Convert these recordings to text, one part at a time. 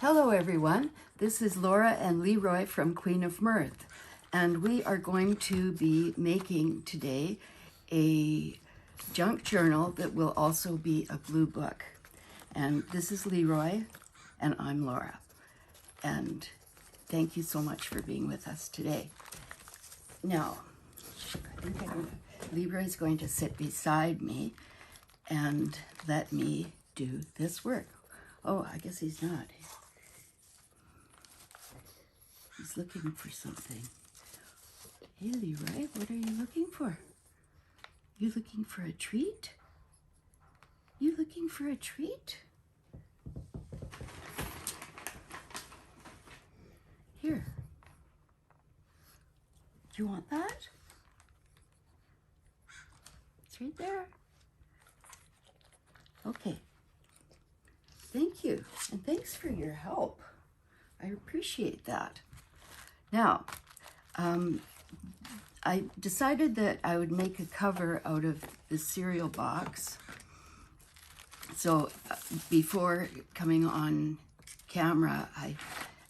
Hello everyone, this is Laura and Leroy from Queen of Mirth, and we are going to be making today a junk journal that will also be a blue book. And this is Leroy and I'm Laura, and thank you so much for being with us today. Now, Leroy's going to sit beside me and let me do this work. Oh, I guess he's not. He's looking for something. Hey, Leroy, what are you looking for? You looking for a treat? You looking for a treat? Here. Do you want that? It's right there. Okay. Thank you, and thanks for your help. I appreciate that. Now, I decided that I would make a cover out of the cereal box. So before coming on camera, I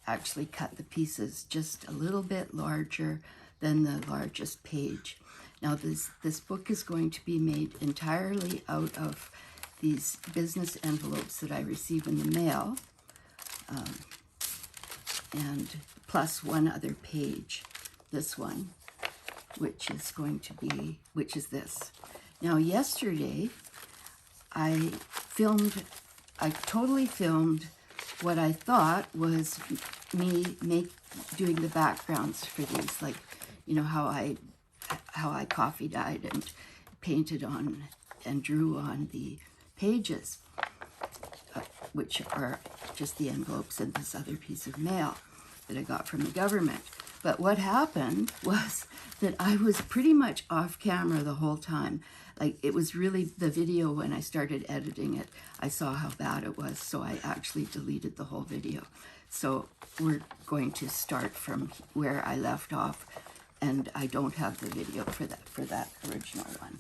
actually cut the pieces just a little bit larger than the largest page. Now this book is going to be made entirely out of these business envelopes that I receive in the mail, and plus one other page, this one, which is this. Now yesterday I totally filmed what I thought was me doing the backgrounds for these, like, you know, how I coffee dyed and painted on and drew on the pages, which are just the envelopes and this other piece of mail that I got from the government. But what happened was that I was pretty much off camera the whole time. Like, it was really the video, when I started editing it, I saw how bad it was, so I actually deleted the whole video. So we're going to start from where I left off, and I don't have the video for that original one.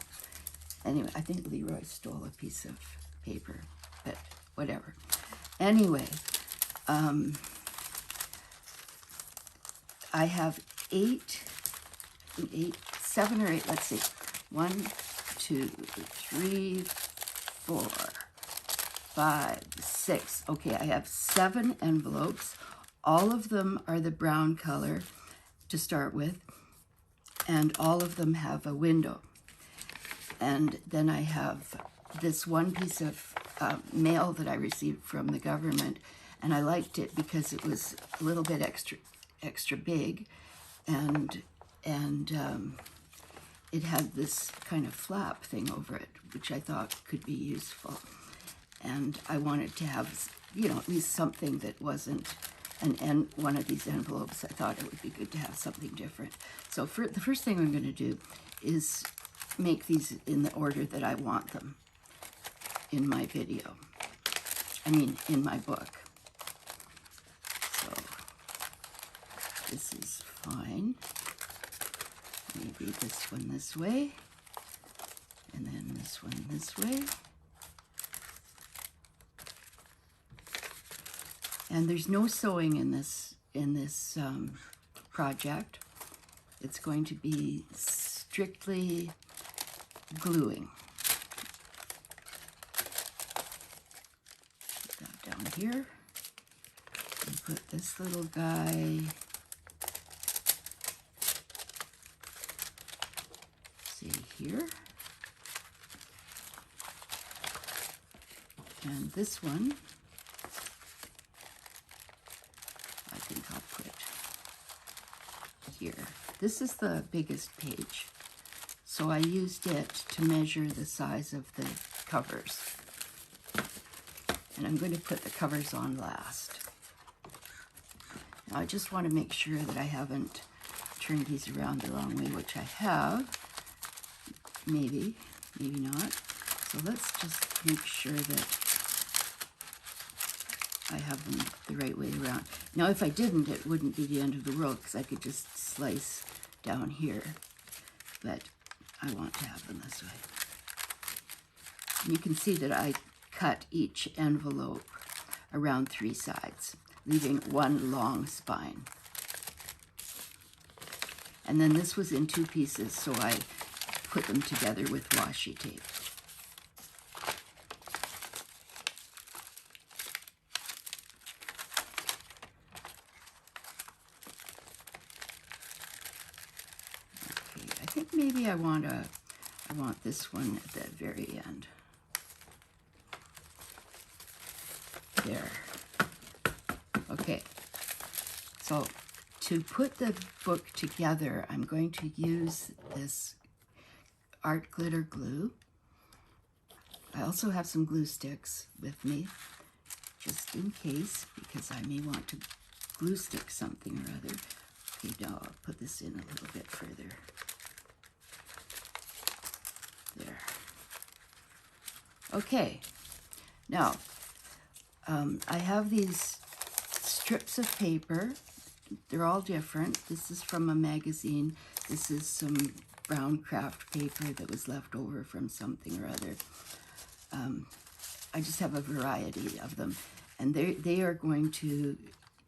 Anyway, I think Leroy stole a piece of paper, but whatever. Anyway, I have seven or eight, let's see. 1, 2, 3, 4, 5, 6. Okay, I have 7 envelopes. All of them are the brown color to start with, and all of them have a window. And then I have this one piece of mail that I received from the government, and I liked it because it was a little bit extra big, and it had this kind of flap thing over it, which I thought could be useful. And I wanted to have, you know, at least something that wasn't one of these envelopes. I thought it would be good to have something different. So the first thing I'm going to do is make these in the order that I want them in my video. I mean, in my book. So this is fine. Maybe this one this way, and then this one this way. And there's no sewing in this project. It's going to be strictly gluing. Put that down here. And put this little guy, say, here. And this one, I think I'll put here. This is the biggest page, so I used it to measure the size of the covers. And I'm going to put the covers on last. Now I just want to make sure that I haven't turned these around the wrong way, which I have. Maybe, maybe not. So let's just make sure that I have them the right way around. Now, if I didn't, it wouldn't be the end of the world, because I could just slice down here. But I want to have them this way. And you can see that I cut each envelope around 3 sides. leaving one long spine. And then this was in 2 pieces, so I put them together with washi tape. Okay, I think maybe I want this one at the very end. There. Okay, so to put the book together, I'm going to use this art glitter glue. I also have some glue sticks with me, just in case, because I may want to glue stick something or other. Okay, now I'll put this in a little bit further. There. Okay, now I have these strips of paper. They're all different. This is from a magazine. This is some brown craft paper that was left over from something or other. I just have a variety of them, and they are going to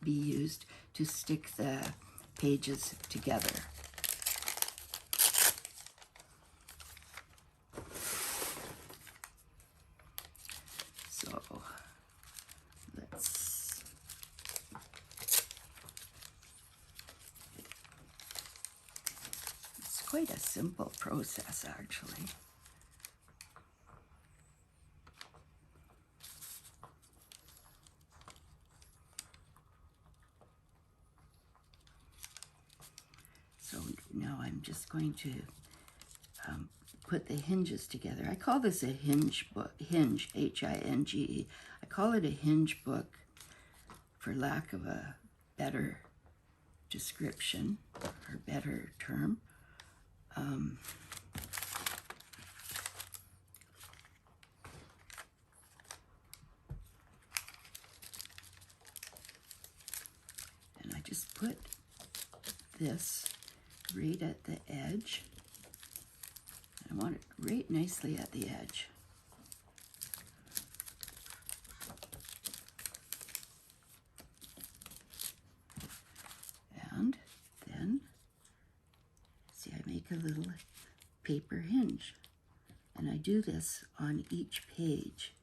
be used to stick the pages together. So let's it's quite a simple process, actually. So now I'm just going to put the hinges together. I call this a hinge book, hinge, H-I-N-G-E. I call it a hinge book for lack of a better description or better term. And I just put this right at the edge. I want it right nicely at the edge. And then, see, I make a little paper hinge. And I do this on each page.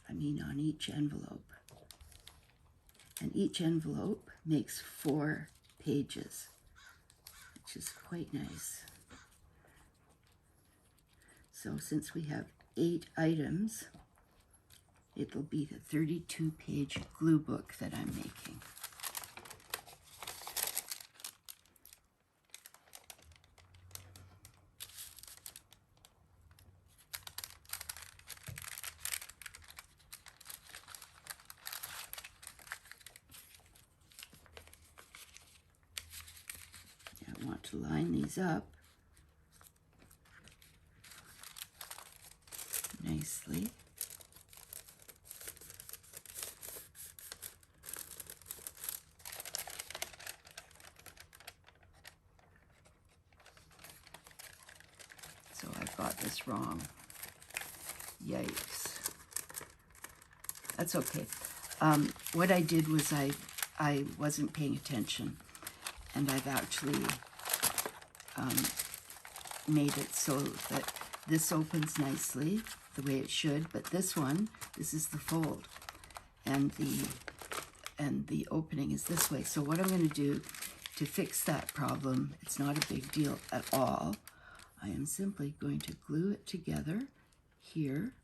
I mean on each envelope. And each envelope makes 4 pages, which is quite nice. So since we have 8 items, it'll be the 32-page glue book that I'm making. I want to line these up nicely. So I've got this wrong. Yikes. That's okay. What I did was I wasn't paying attention, and I've actually made it so that this opens nicely the way it should, but this one, this is the fold, and the opening is this way. So what I'm going to do to fix that problem, it's not a big deal at all. I am simply going to glue it together here.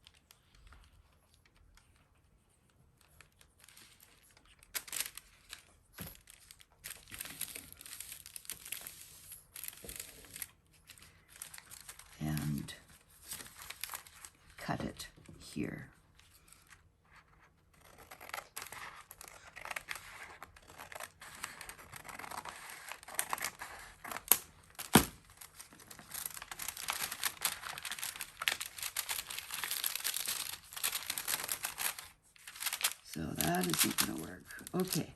And cut it here. So that isn't going to work. Okay.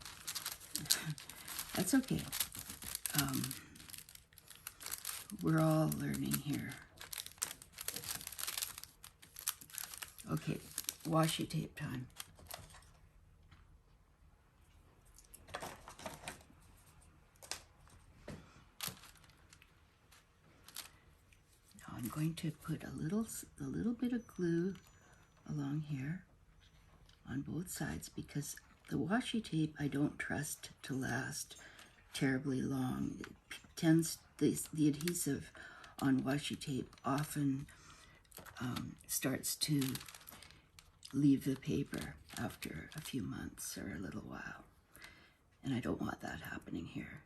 That's okay. We're all learning here. Okay, washi tape time. I'm going to put a little bit of glue along here on both sides, because the washi tape I don't trust to last terribly long. It tends, the adhesive on washi tape often starts to leave the paper after a few months or a little while, and I don't want that happening here.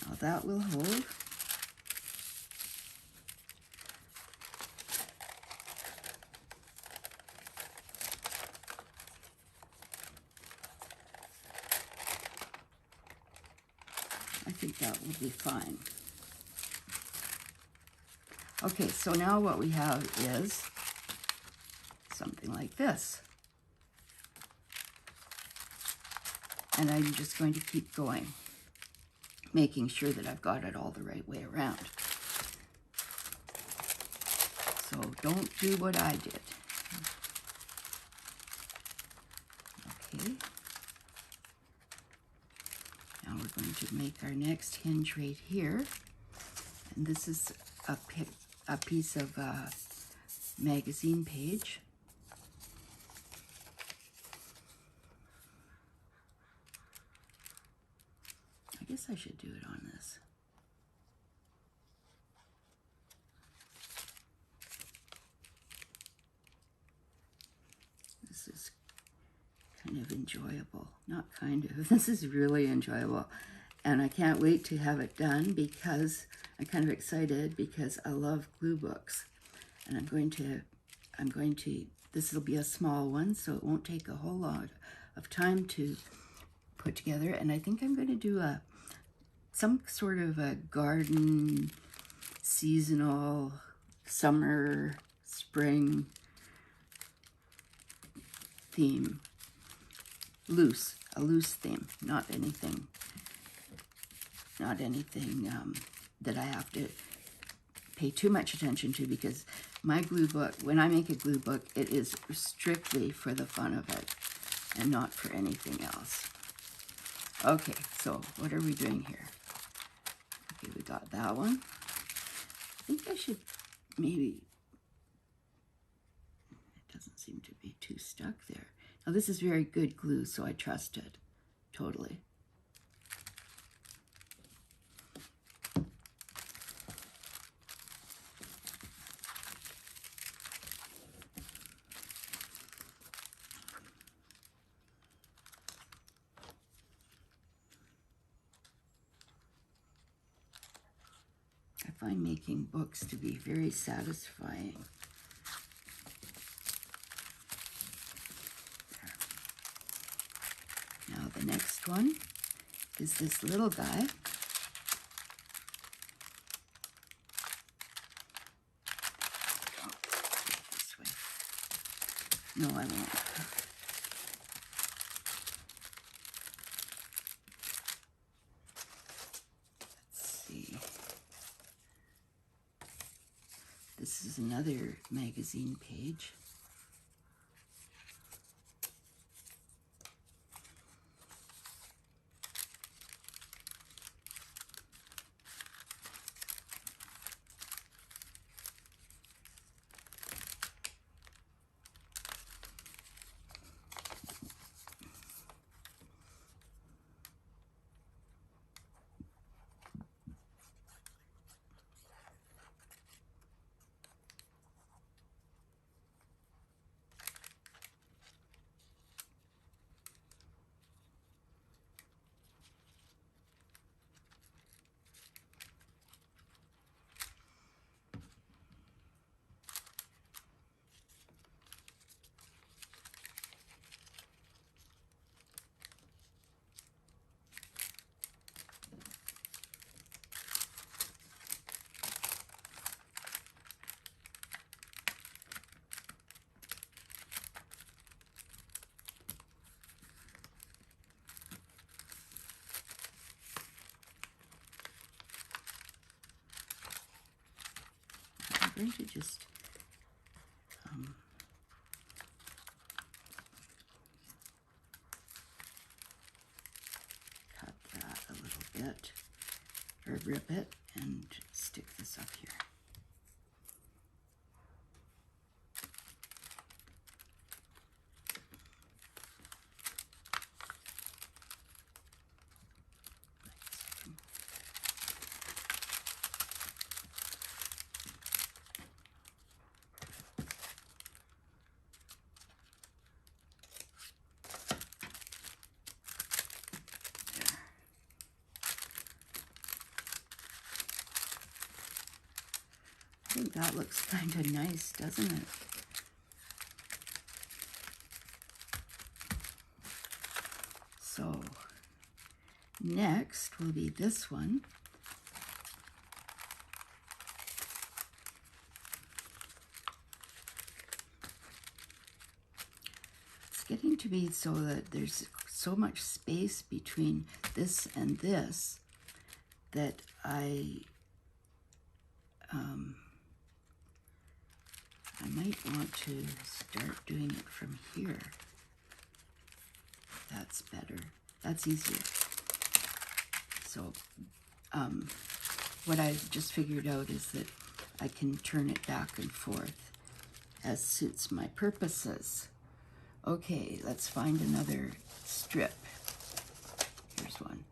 Now that will hold. I think that will be fine. Okay, so now what we have is something like this. And I'm just going to keep going, making sure that I've got it all the right way around. So don't do what I did. Okay. Now we're going to make our next hinge right here. And this is a piece of magazine page. I guess I should do it on this. This is kind of enjoyable. Not kind of, this is really enjoyable. And I can't wait to have it done, because I'm kind of excited, because I love glue books. And I'm going to, this will be a small one, so it won't take a whole lot of time to put together. And I think I'm going to do some sort of a garden, seasonal, summer, spring theme. A loose theme, not anything that I have to pay too much attention to, because my glue book, when I make a glue book, it is strictly for the fun of it and not for anything else. Okay, so what are we doing here? Okay, we got that one. I think I should maybe, it doesn't seem to be too stuck there. Now this is very good glue, so I trust it totally. I find making books to be very satisfying. There. Now the next one is this little guy. Oh, this way. No, I won't. This is another magazine page. going to just cut that a little bit, or rip it, and stick this up here. I think that looks kind of nice, doesn't it? So next will be this one. It's getting to be so that there's so much space between this and this that I might want to start doing it from here. That's better. That's easier. So what I've just figured out is that I can turn it back and forth as suits my purposes. Okay, let's find another strip. Here's one.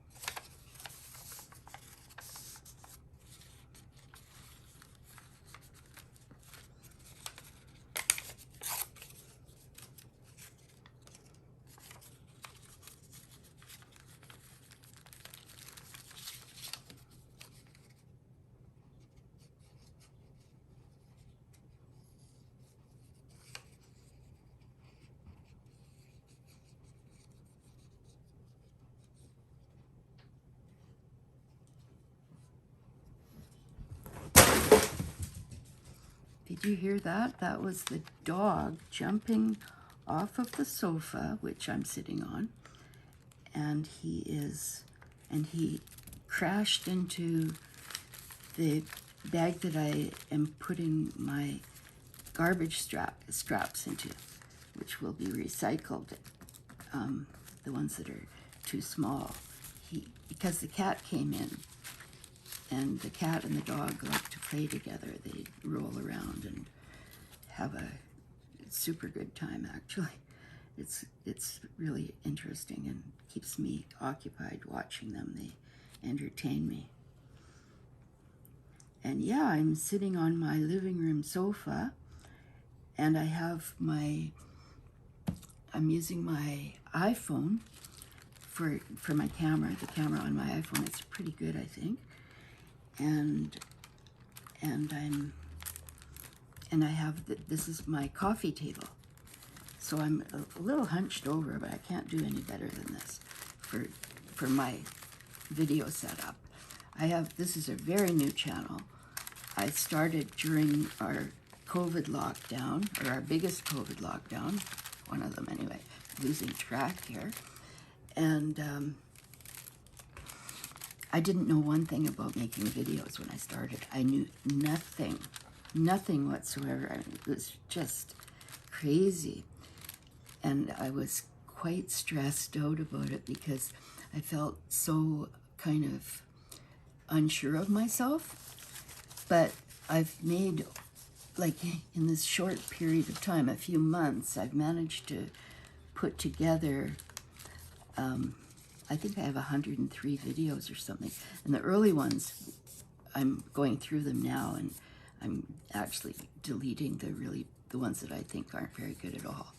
Did you hear that? That was the dog jumping off of the sofa, which I'm sitting on, and he crashed into the bag that I am putting my garbage straps into, which will be recycled, the ones that are too small. Because the cat came in, and the cat and the dog like to play together. They roll around and have a super good time, actually. It's really interesting and keeps me occupied watching them. They entertain me. And yeah, I'm sitting on my living room sofa, and I have I'm using my iPhone for my camera. The camera on my iPhone is pretty good, I think. And I have this is my coffee table. So I'm a little hunched over, but I can't do any better than this for my video setup. This is a very new channel. I started during our COVID lockdown, or our biggest COVID lockdown, one of them anyway, losing track here. And I didn't know one thing about making videos when I started. I knew nothing whatsoever. I mean, it was just crazy. And I was quite stressed out about it because I felt so kind of unsure of myself. But I've made, like in this short period of time, a few months, I've managed to put together, I think I have 103 videos or something. And the early ones, I'm going through them now, and I'm actually deleting the ones that I think aren't very good at all.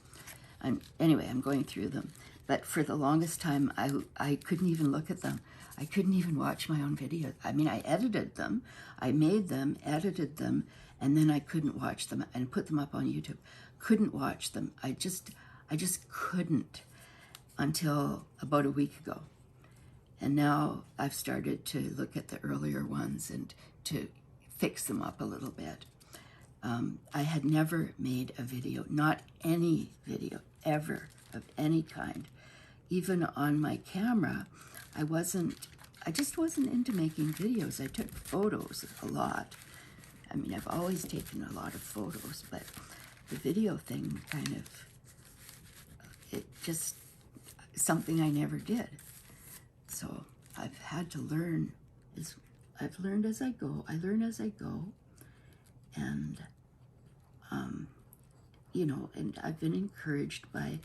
Anyway, I'm going through them. But for the longest time, I couldn't even look at them. I couldn't even watch my own videos. I mean, I edited them, I made them, edited them, and then I couldn't watch them and put them up on YouTube. Couldn't watch them. I just couldn't until about a week ago. And now I've started to look at the earlier ones and to fix them up a little bit. I had never made a video, not any video ever of any kind. Even on my camera, I just wasn't into making videos. I took photos a lot. I mean, I've always taken a lot of photos, but the video thing kind of, it just, something I never did. So I've had to learn, I've learned as I go. I learn as I go. And, you know, and I've been encouraged by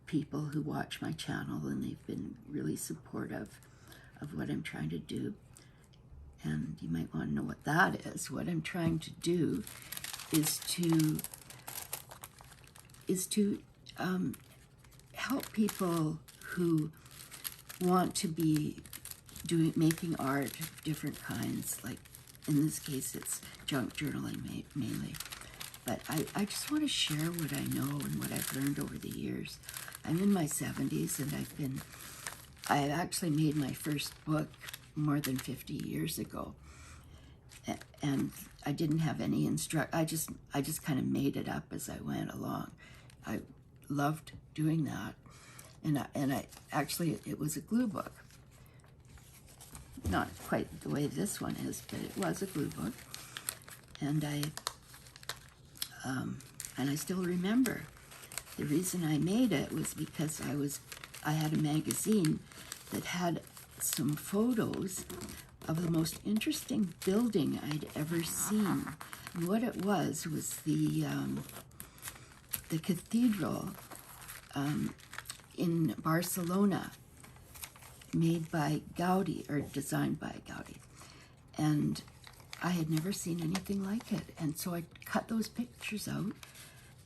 people who watch my channel, and they've been really supportive of what I'm trying to do. And you might want to know what that is. What I'm trying to do is to help people who want to be making art of different kinds. Like in this case, it's junk journaling mainly. But I just want to share what I know and what I've learned over the years. I'm in my 70s, and I actually made my first book more than 50 years ago. And I didn't have any I just kind of made it up as I went along. I loved doing that. And I actually, it was a glue book. Not quite the way this one is, but it was a glue book. And I still remember the reason I made it was because I had a magazine that had some photos of the most interesting building I'd ever seen. And what it was the cathedral in Barcelona, made by Gaudi, or designed by Gaudi. And I had never seen anything like it. And so I cut those pictures out,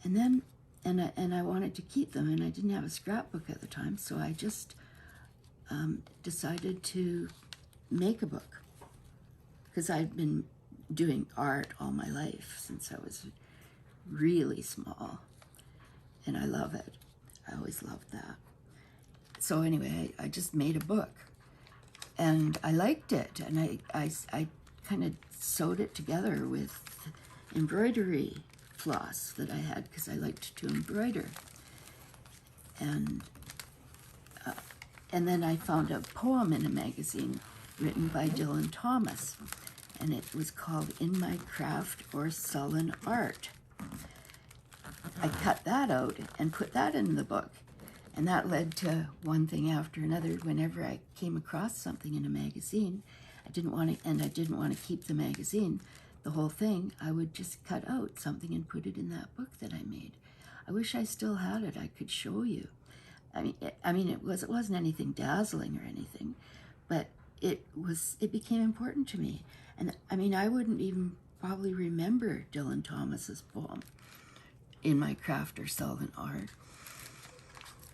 and then, and I wanted to keep them, and I didn't have a scrapbook at the time, so I just decided to make a book, because I'd been doing art all my life since I was really small, and I love it. I always loved that. So anyway, I just made a book, and I liked it, and I kind of sewed it together with embroidery floss that I had, because I liked to embroider. And then I found a poem in a magazine written by Dylan Thomas, and it was called In My Craft or Sullen Art. I cut that out and put that in the book, and that led to one thing after another. Whenever I came across something in a magazine, I didn't want to keep the magazine, the whole thing. I would just cut out something and put it in that book that I made. I wish I still had it. I could show you. I mean, it wasn't anything dazzling or anything, but it became important to me. And I mean, I wouldn't even probably remember Dylan Thomas's poem, In My Craft or Sullen Art,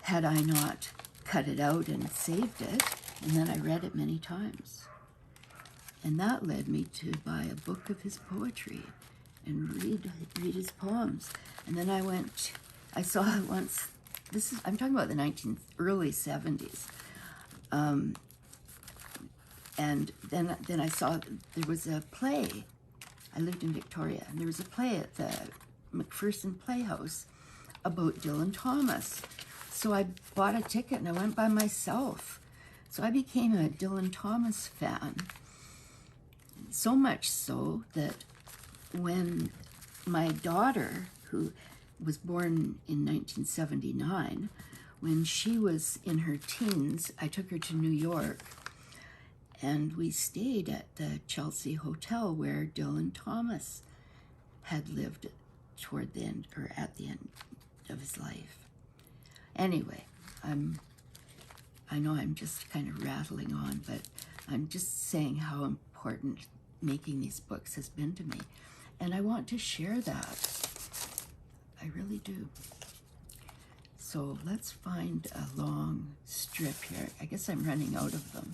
had I not cut it out and saved it, and then I read it many times. And that led me to buy a book of his poetry and read his poems. And then I saw once, I'm talking about the early 70s. And then I saw there was a play. I lived in Victoria, and there was a play at the McPherson Playhouse about Dylan Thomas. So I bought a ticket and I went by myself. So I became a Dylan Thomas fan. So much so that when my daughter, who was born in 1979, when she was in her teens, I took her to New York, and we stayed at the Chelsea Hotel where Dylan Thomas had lived toward the end, or at the end of his life. Anyway, I know I'm just kind of rattling on, but I'm just saying how important making these books has been to me. And I want to share that. I really do. So let's find a long strip here. I guess I'm running out of them.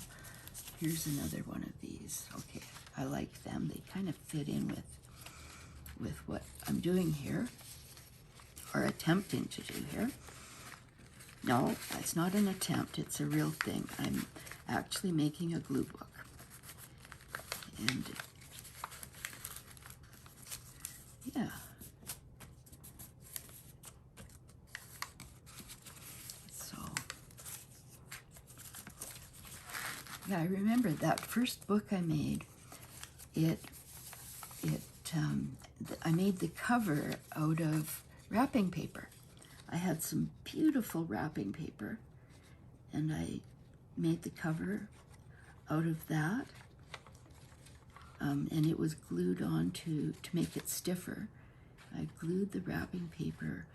Here's another one of these. Okay, I like them. They kind of fit in with what I'm doing here, or attempting to do here. No, it's not an attempt. It's a real thing. I'm actually making a glue book. And yeah. So yeah, I remember that first book I made. It I made the cover out of wrapping paper. I had some beautiful wrapping paper, and I made the cover out of that. And it was glued on to make it stiffer. I glued the wrapping paper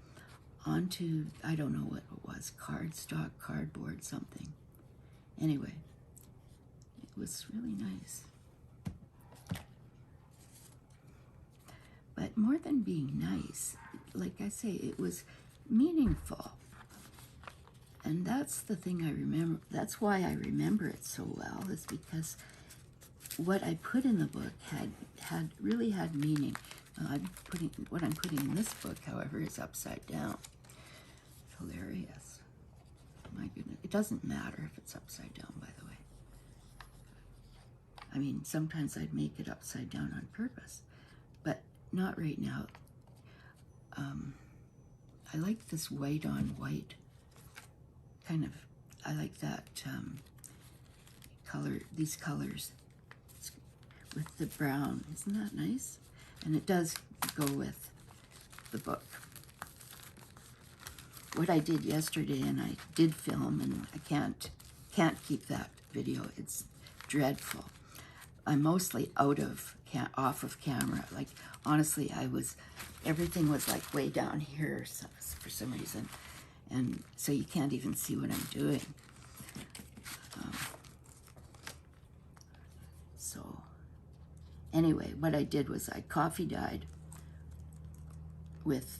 onto, I don't know what it was, cardstock, cardboard, something. Anyway, it was really nice. But more than being nice, like I say, it was meaningful. And that's the thing I remember. That's why I remember it so well, is because what I put in the book really had meaning. What I'm putting in this book, however, is upside down. Hilarious. My goodness. It doesn't matter if it's upside down, by the way. I mean, sometimes I'd make it upside down on purpose, but not right now. I like this white on white kind of, I like that color, these colors with the brown. Isn't that nice? And it does go with the book. What I did yesterday, and I did film, and I can't keep that video. It's dreadful. I'm mostly off of camera. Like, honestly, everything was like way down here for some reason. And so you can't even see what I'm doing. So anyway, what I did was I coffee dyed with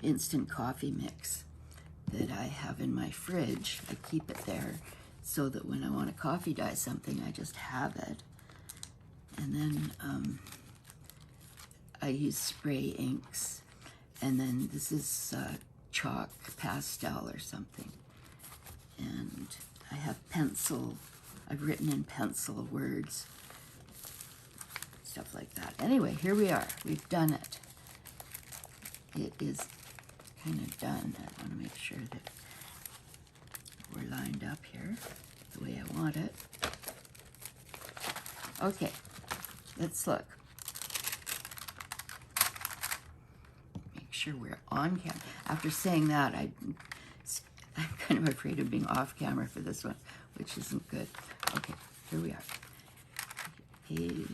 instant coffee mix that I have in my fridge. I keep it there so that when I want to coffee dye something, I just have it. And then I use spray inks. And then this is chalk pastel or something. And I have pencil. I've written in pencil words. Stuff like that. Anyway, here we are. We've done it. It is kind of done. I want to make sure that we're lined up here the way I want it. Okay, let's look. Make sure we're on camera. After saying that, I'm kind of afraid of being off camera for this one, which isn't good. Okay, here we are. Page.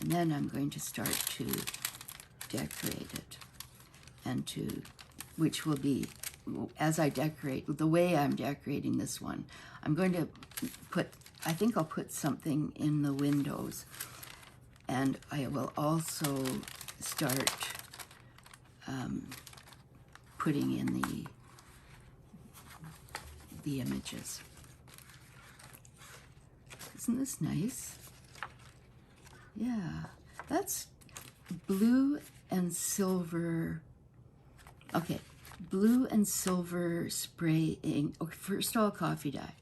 And then I'm going to start to decorate it, and which will be, as I decorate, the way I'm decorating this one, I'm going to I think I'll put something in the windows, and I will also start putting in the images. Isn't this nice? Yeah, that's blue and silver. Okay, blue and silver spray ink. Okay, first of all, coffee dye,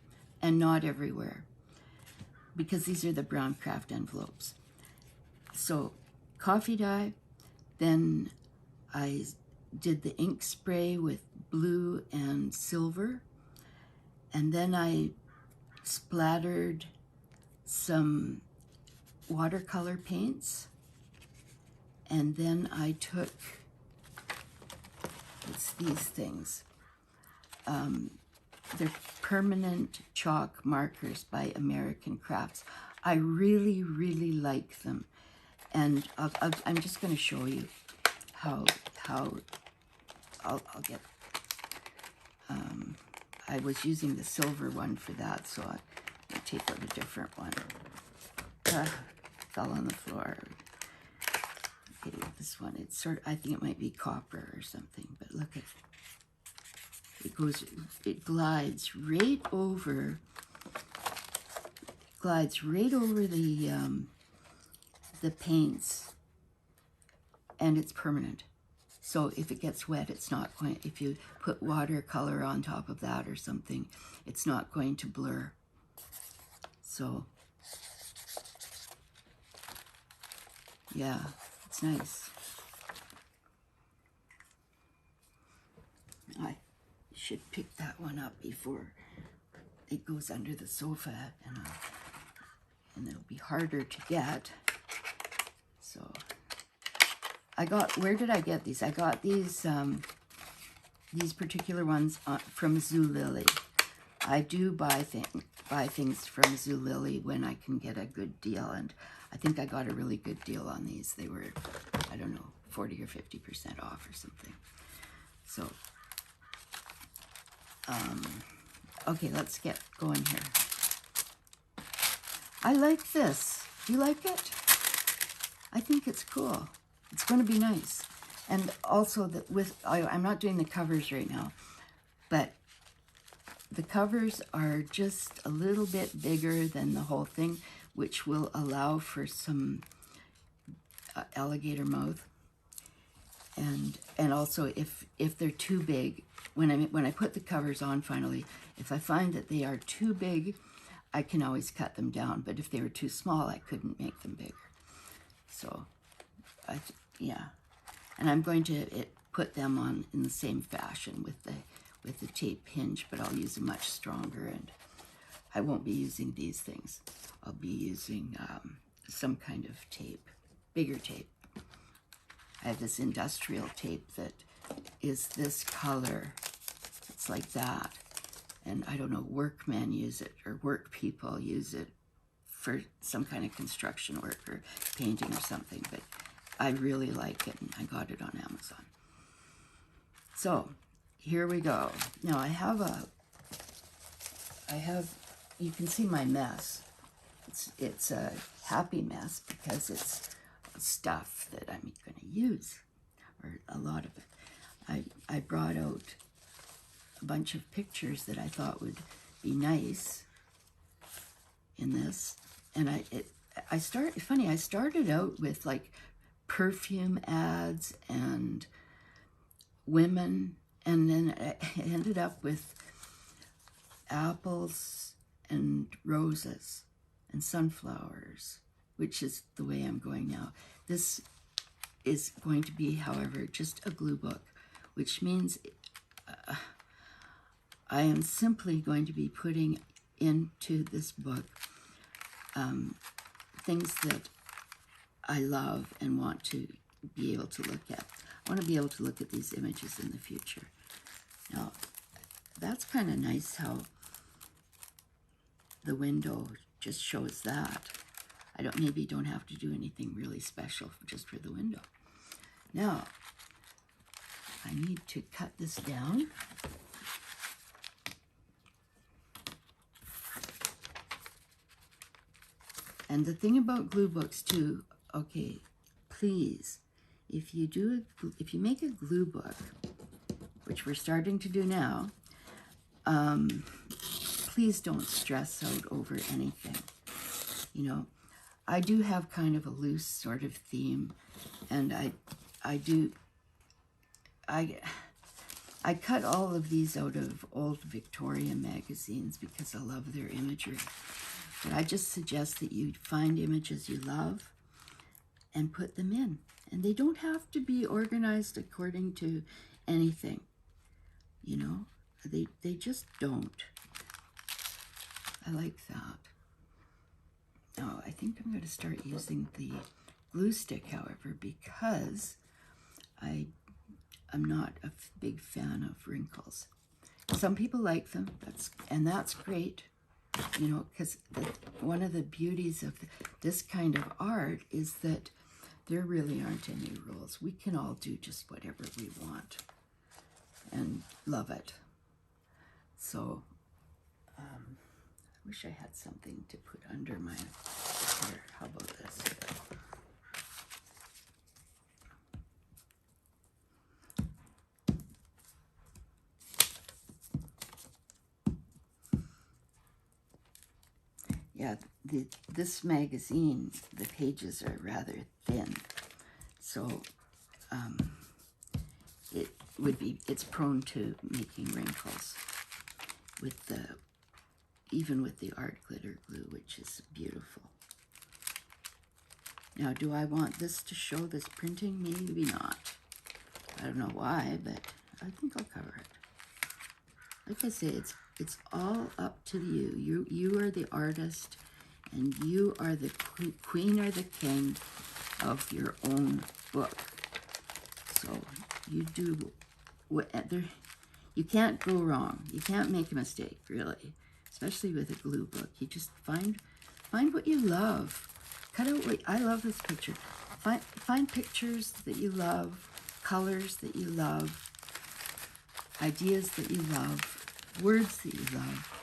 and not everywhere, because these are the brown craft envelopes. So coffee dye, then I did the ink spray with blue and silver, and then I splattered some watercolor paints, and then I took, it's these things. They're permanent chalk markers by American Crafts. I really, really like them, and I'm just going to show you how I'll get. I was using the silver one for that, so I'll take out a different one. Fell on the floor. Okay, this one, it's sort of, I think it might be copper or something, but look at it glides right over the paints, and it's permanent. So if it gets wet, it's not going, if you put watercolor on top of that or something, it's not going to blur. So yeah, it's nice. should pick that one up before it goes under the sofa, and it'll be harder to get. So I got, where did I get these? I got these particular ones from Zulily. I do buy things from Zulily when I can get a good deal, and I think I got a really good deal on these. They were, I don't know, 40 or 50% off or something. So, okay, let's get going here. I like this. Do you like it? I think it's cool. It's going to be nice. And also, I'm not doing the covers right now, but the covers are just a little bit bigger than the whole thing, which will allow for some alligator mouth. And also, if they're too big, when I put the covers on finally, if I find that they are too big, I can always cut them down. But if they were too small, I couldn't make them bigger. So, yeah. And I'm going to put them on in the same fashion with the tape hinge, but I'll use a much stronger, and I won't be using these things. I'll be using some kind of tape, bigger tape. I have this industrial tape that is this color. It's like that. And I don't know, workmen use it, or work people use it for some kind of construction work or painting or something, but I really like it, and I got it on Amazon. So, here we go. Now I have, you can see my mess. It's a happy mess because it's stuff that I'm going to use, or a lot of it. I brought out a bunch of pictures that I thought would be nice in this, and I started out with like perfume ads and women, and then I ended up with apples and roses and sunflowers, which is the way I'm going now. This is going to be, however, just a glue book, which means I am simply going to be putting into this book things that I love and want to be able to look at. I want to be able to look at these images in the future. Now, that's kind of nice how the window just shows that. I maybe don't have to do anything really special just for the window. Now, I need to cut this down. And the thing about glue books too, okay, please, if you make a glue book, which we're starting to do now, please don't stress out over anything. You know, I do have kind of a loose sort of theme, and I cut all of these out of old Victorian magazines because I love their imagery. But I just suggest that you find images you love and put them in. And they don't have to be organized according to anything. You know, they just don't. I like that. Now, I think I'm going to start using the glue stick, however, because I'm not a big fan of wrinkles. Some people like them, and that's great. You know, because one of the beauties of this kind of art is that there really aren't any rules. We can all do just whatever we want and love it. So, I wish I had something to put under my hair. How about this? Yeah, this magazine, the pages are rather thin, so it's prone to making wrinkles even with the art glitter glue, which is beautiful. Now, do I want this to show this printing? Maybe not. I don't know why, but I think I'll cover it. like I say, it's all up to you. You are the artist, and you are the queen or the king of your own book. So you do whatever. You can't go wrong. You can't make a mistake, really, especially with a glue book. You just find what you love. Cut out what I love this picture. Find pictures that you love, colors that you love, ideas that you love, words that you love,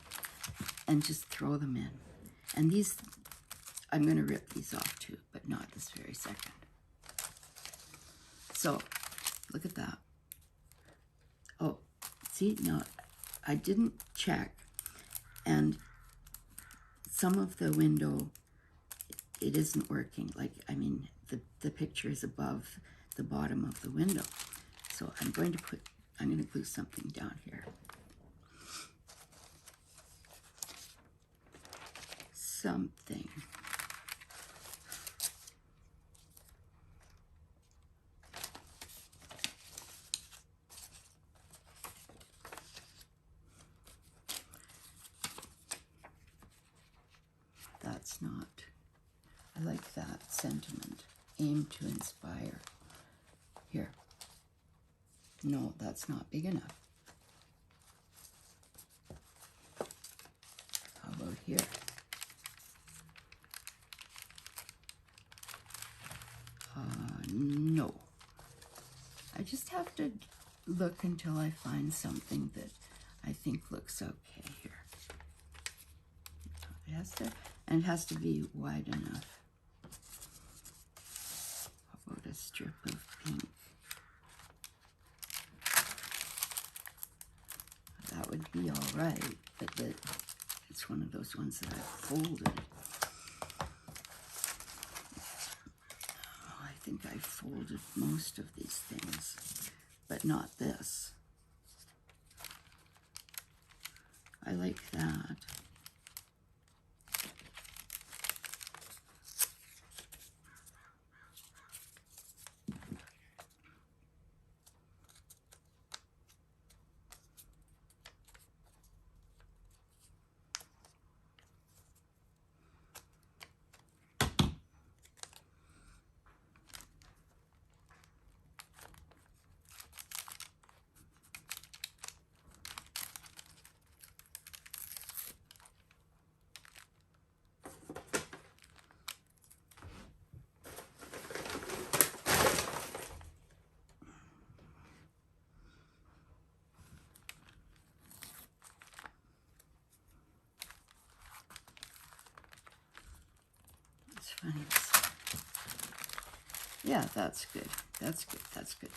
and just throw them in. And these, I'm going to rip these off too, but not this very second. So, look at that. Oh, see, no, I didn't check, and some of the window, it isn't working. Like, I mean, the picture is above the bottom of the window. So I'm going to glue something down here. Something. That's not, I like that sentiment. Aim to inspire. Here. No, that's not big enough. How about here? No. I just have to look until I find something that I think looks okay here. It has to, and it has to be wide enough. How about a strip of pink? That would be all right, but it's one of those ones that I've folded. Oh, I think I folded most of these things, but not this. I like that. Funny. Yeah, that's good. That's good. That's good.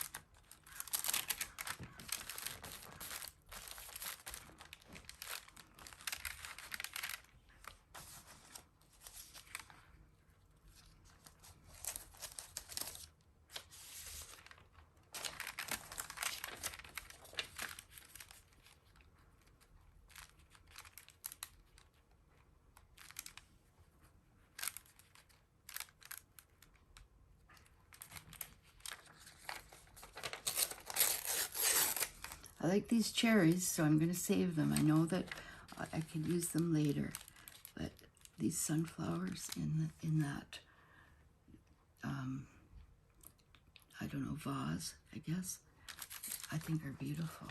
I like these cherries, so I'm going to save them. I know that I could use them later, but these sunflowers in that, I don't know, vase, I guess, I think are beautiful.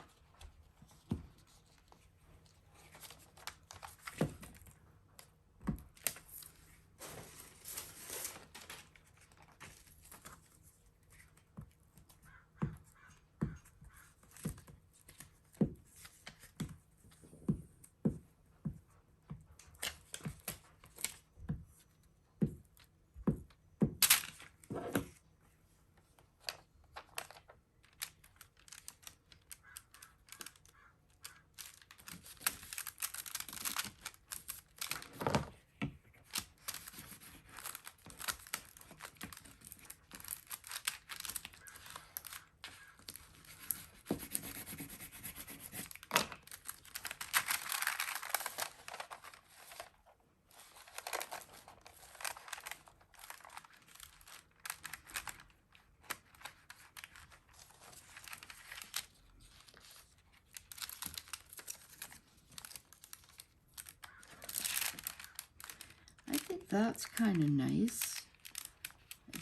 that's kind of nice.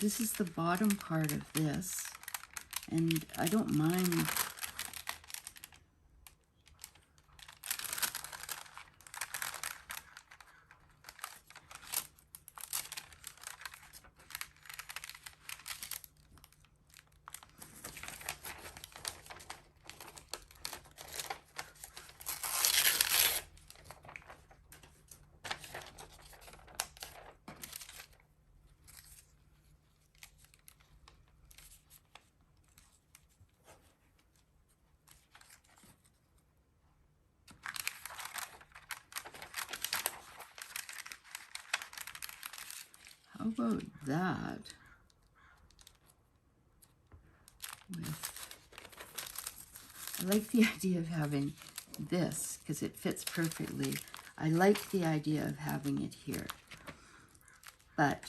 This is the bottom part of this, and I don't mind. How about that I like the idea of having this because it fits perfectly. I like the idea of having it here. But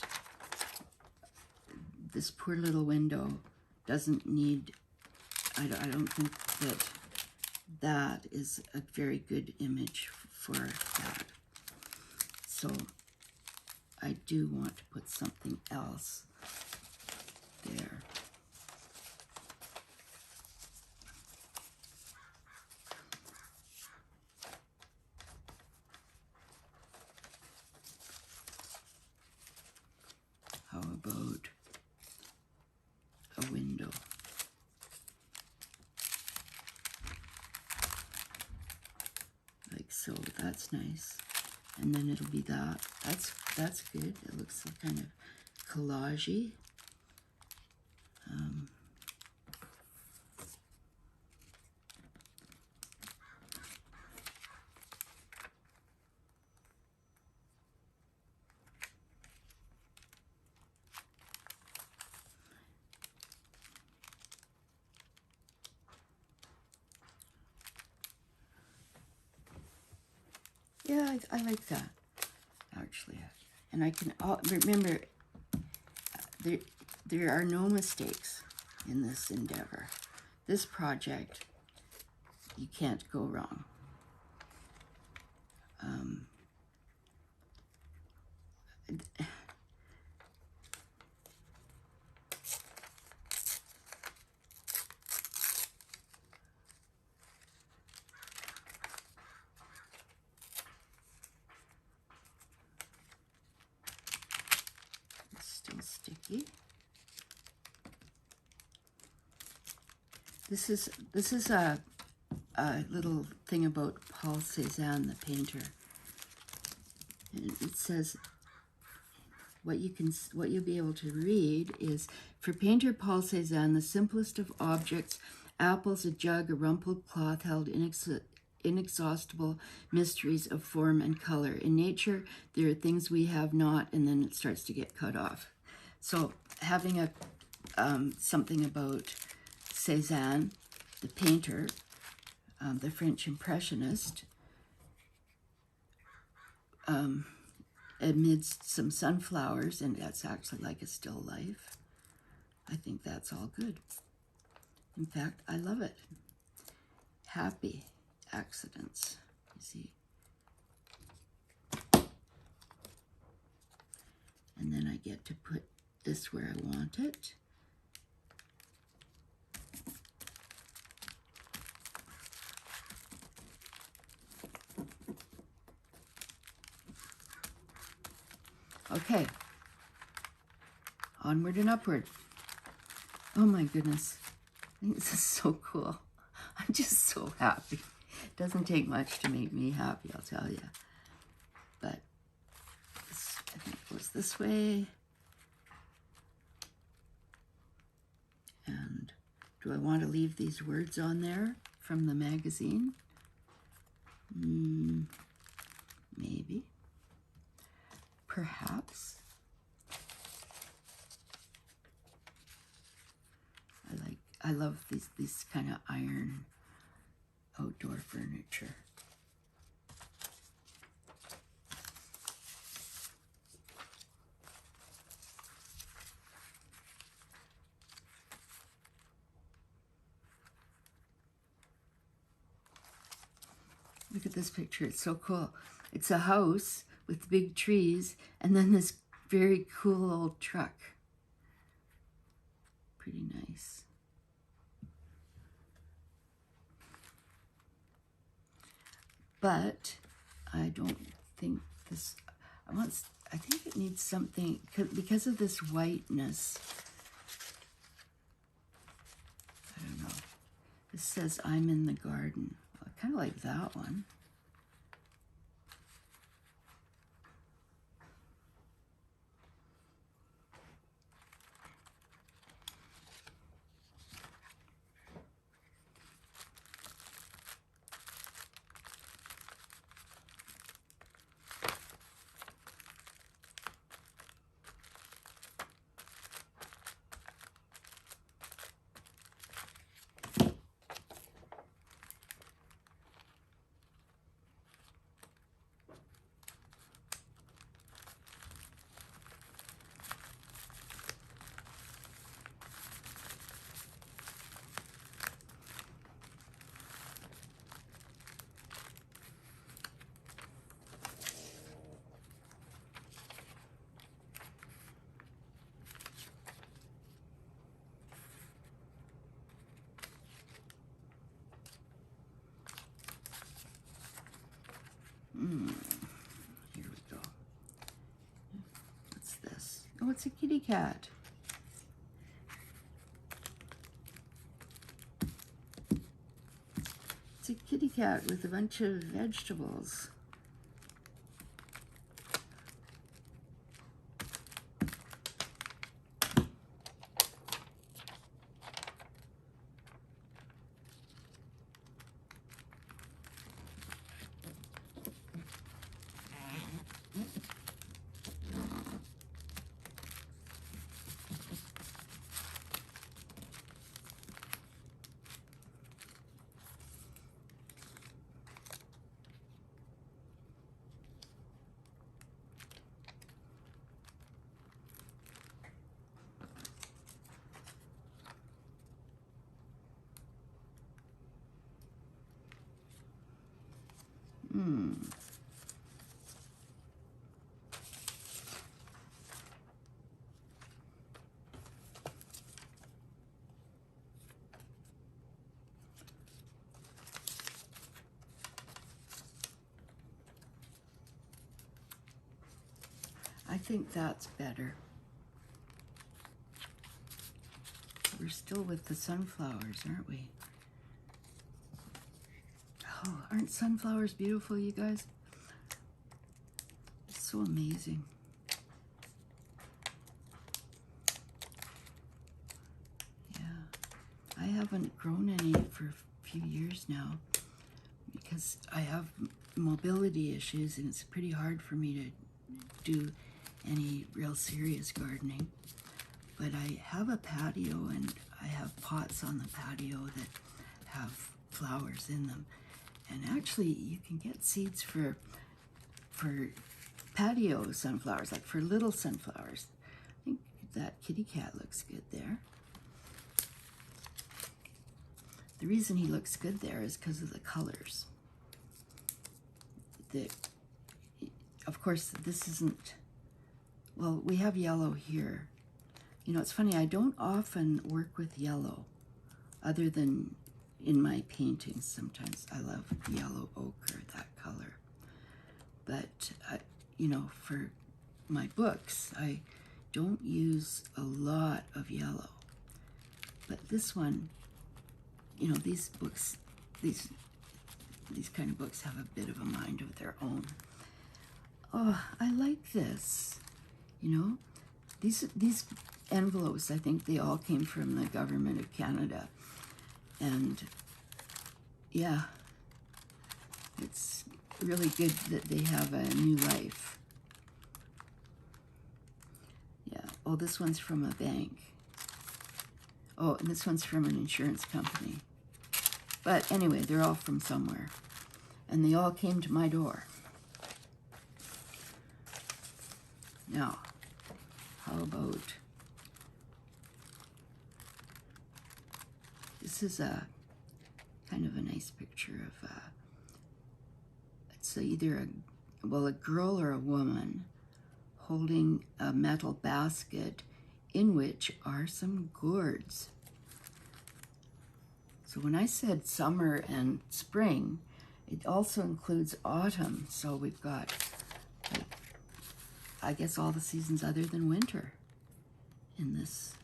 this poor little window doesn't need, I don't think that that is a very good image for that. So I do want to put something else there. How about a window? Like so, that's nice. And then it'll be that. That's good. It looks kind of collage-y. Yeah, I like that, actually. And I can remember, there are no mistakes in this endeavor. This project, you can't go wrong. It's still sticky. This is a little thing about Paul Cézanne, the painter. And it says, what you'll be able to read is, for painter Paul Cézanne, the simplest of objects, apples, a jug, a rumpled cloth, held inexhaustible mysteries of form and color. In nature, there are things we have not, and then it starts to get cut off. So having a something about Cézanne, the painter, the French Impressionist, amidst some sunflowers, and that's actually like a still life. I think that's all good. In fact, I love it. Happy accidents, you see. And then I get to put this where I want it. Okay, onward and upward. Oh my goodness, I think this is so cool. I'm just so happy. It doesn't take much to make me happy, I'll tell you. But this, I think it goes this way. And do I want to leave these words on there from the magazine? Maybe. Perhaps. I love these kind of iron outdoor furniture. Look at this picture, it's so cool. It's a house with big trees, and then this very cool old truck. Pretty nice. But I don't think this, I think it needs something, because of this whiteness. I don't know. This says, I'm in the garden. I kind of like that one. Here we go. What's this? Oh, it's a kitty cat. It's a kitty cat with a bunch of vegetables. I think that's better. We're still with the sunflowers, aren't we? Oh, aren't sunflowers beautiful, you guys? It's so amazing. Yeah, I haven't grown any for a few years now because I have mobility issues and it's pretty hard for me to do any real serious gardening. But I have a patio and I have pots on the patio that have flowers in them. And actually you can get seeds for patio sunflowers, like for little sunflowers. I think that kitty cat looks good there. The reason he looks good there is because of the colors. Of course, this isn't, well, we have yellow here. You know, it's funny, I don't often work with yellow, other than in my paintings. Sometimes I love yellow ochre, that color. But, you know, for my books, I don't use a lot of yellow. But this one, you know, these books, these kind of books have a bit of a mind of their own. Oh, I like this, you know. These envelopes, I think they all came from the government of Canada. And yeah, it's really good that they have a new life. Yeah, oh, this one's from a bank. Oh, and this one's from an insurance company. But anyway, they're all from somewhere. And they all came to my door. Now, how about, this is a kind of a nice picture of, it's either well, a girl or a woman holding a metal basket in which are some gourds. So when I said summer and spring, it also includes autumn. So we've got, like, I guess, all the seasons other than winter in this.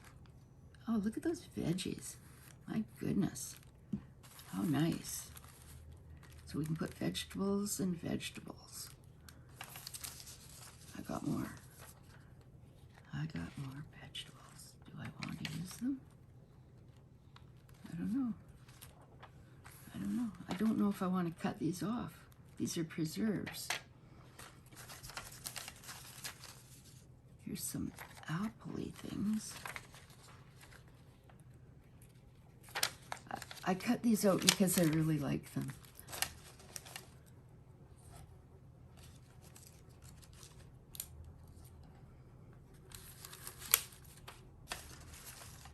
Oh, look at those veggies. My goodness. How nice. So we can put vegetables and vegetables. I got more vegetables. Do I want to use them? I don't know. I don't know if I want to cut these off. These are preserves. Here's some apple-y things. I cut these out because I really like them.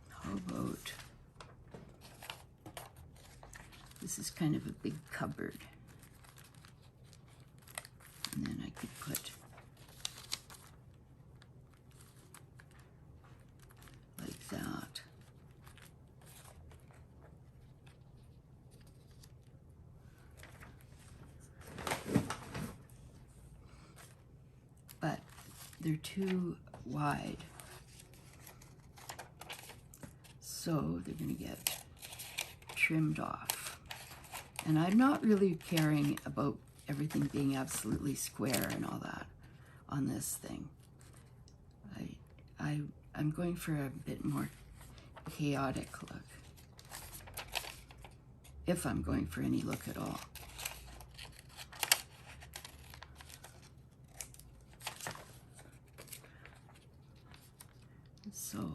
How about, this is kind of a big cupboard. And then I could put like that. But they're too wide. So they're going to get trimmed off. And I'm not really caring about everything being absolutely square and all that on this thing. I'm going for a bit more chaotic look, if I'm going for any look at all. So,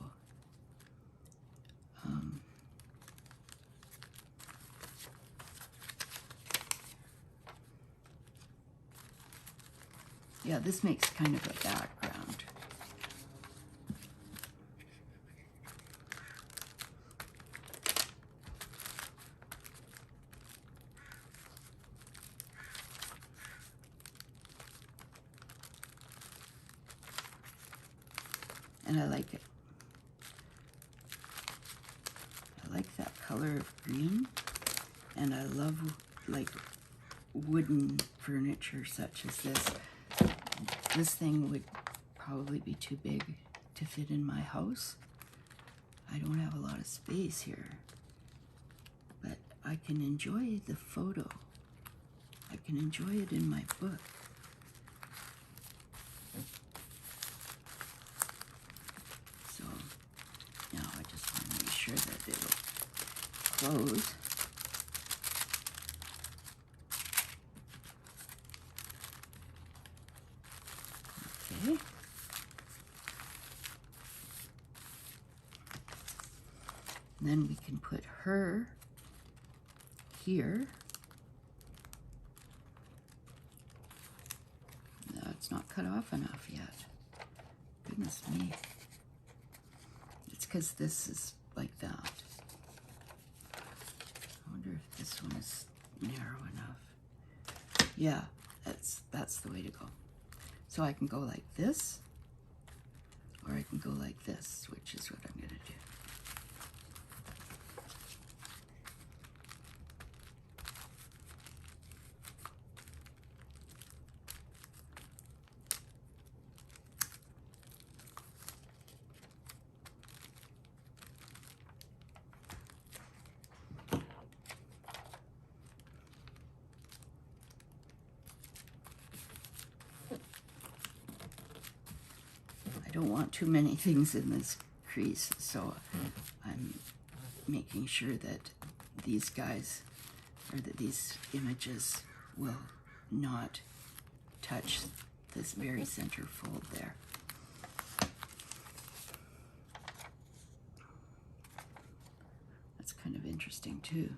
yeah, this makes kind of a background. And I like it. I like that color of green. And I love, like, wooden furniture such as this. This thing would probably be too big to fit in my house. I don't have a lot of space here. But I can enjoy the photo. I can enjoy it in my book. So now I just want to make sure that it'll close. Okay. And then we can put her here. No, it's not cut off enough yet. Goodness me. It's because this is like that. I wonder if this one is narrow enough. Yeah, that's the way to go. So I can go like this, or I can go like this, which is what I'm going to do. I don't want too many things in this crease, so I'm making sure that these guys, or that these images will not touch this very center fold there. That's kind of interesting too.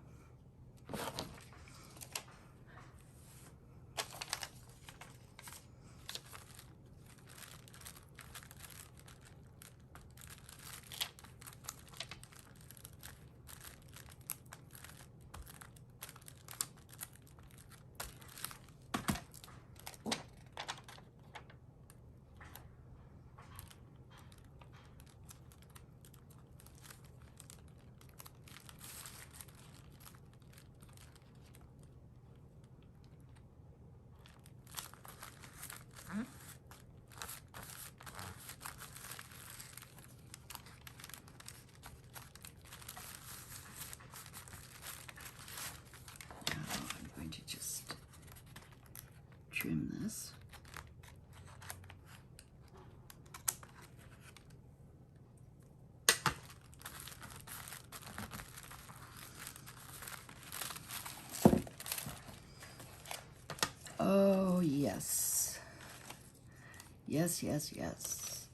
Yes, yes, yes.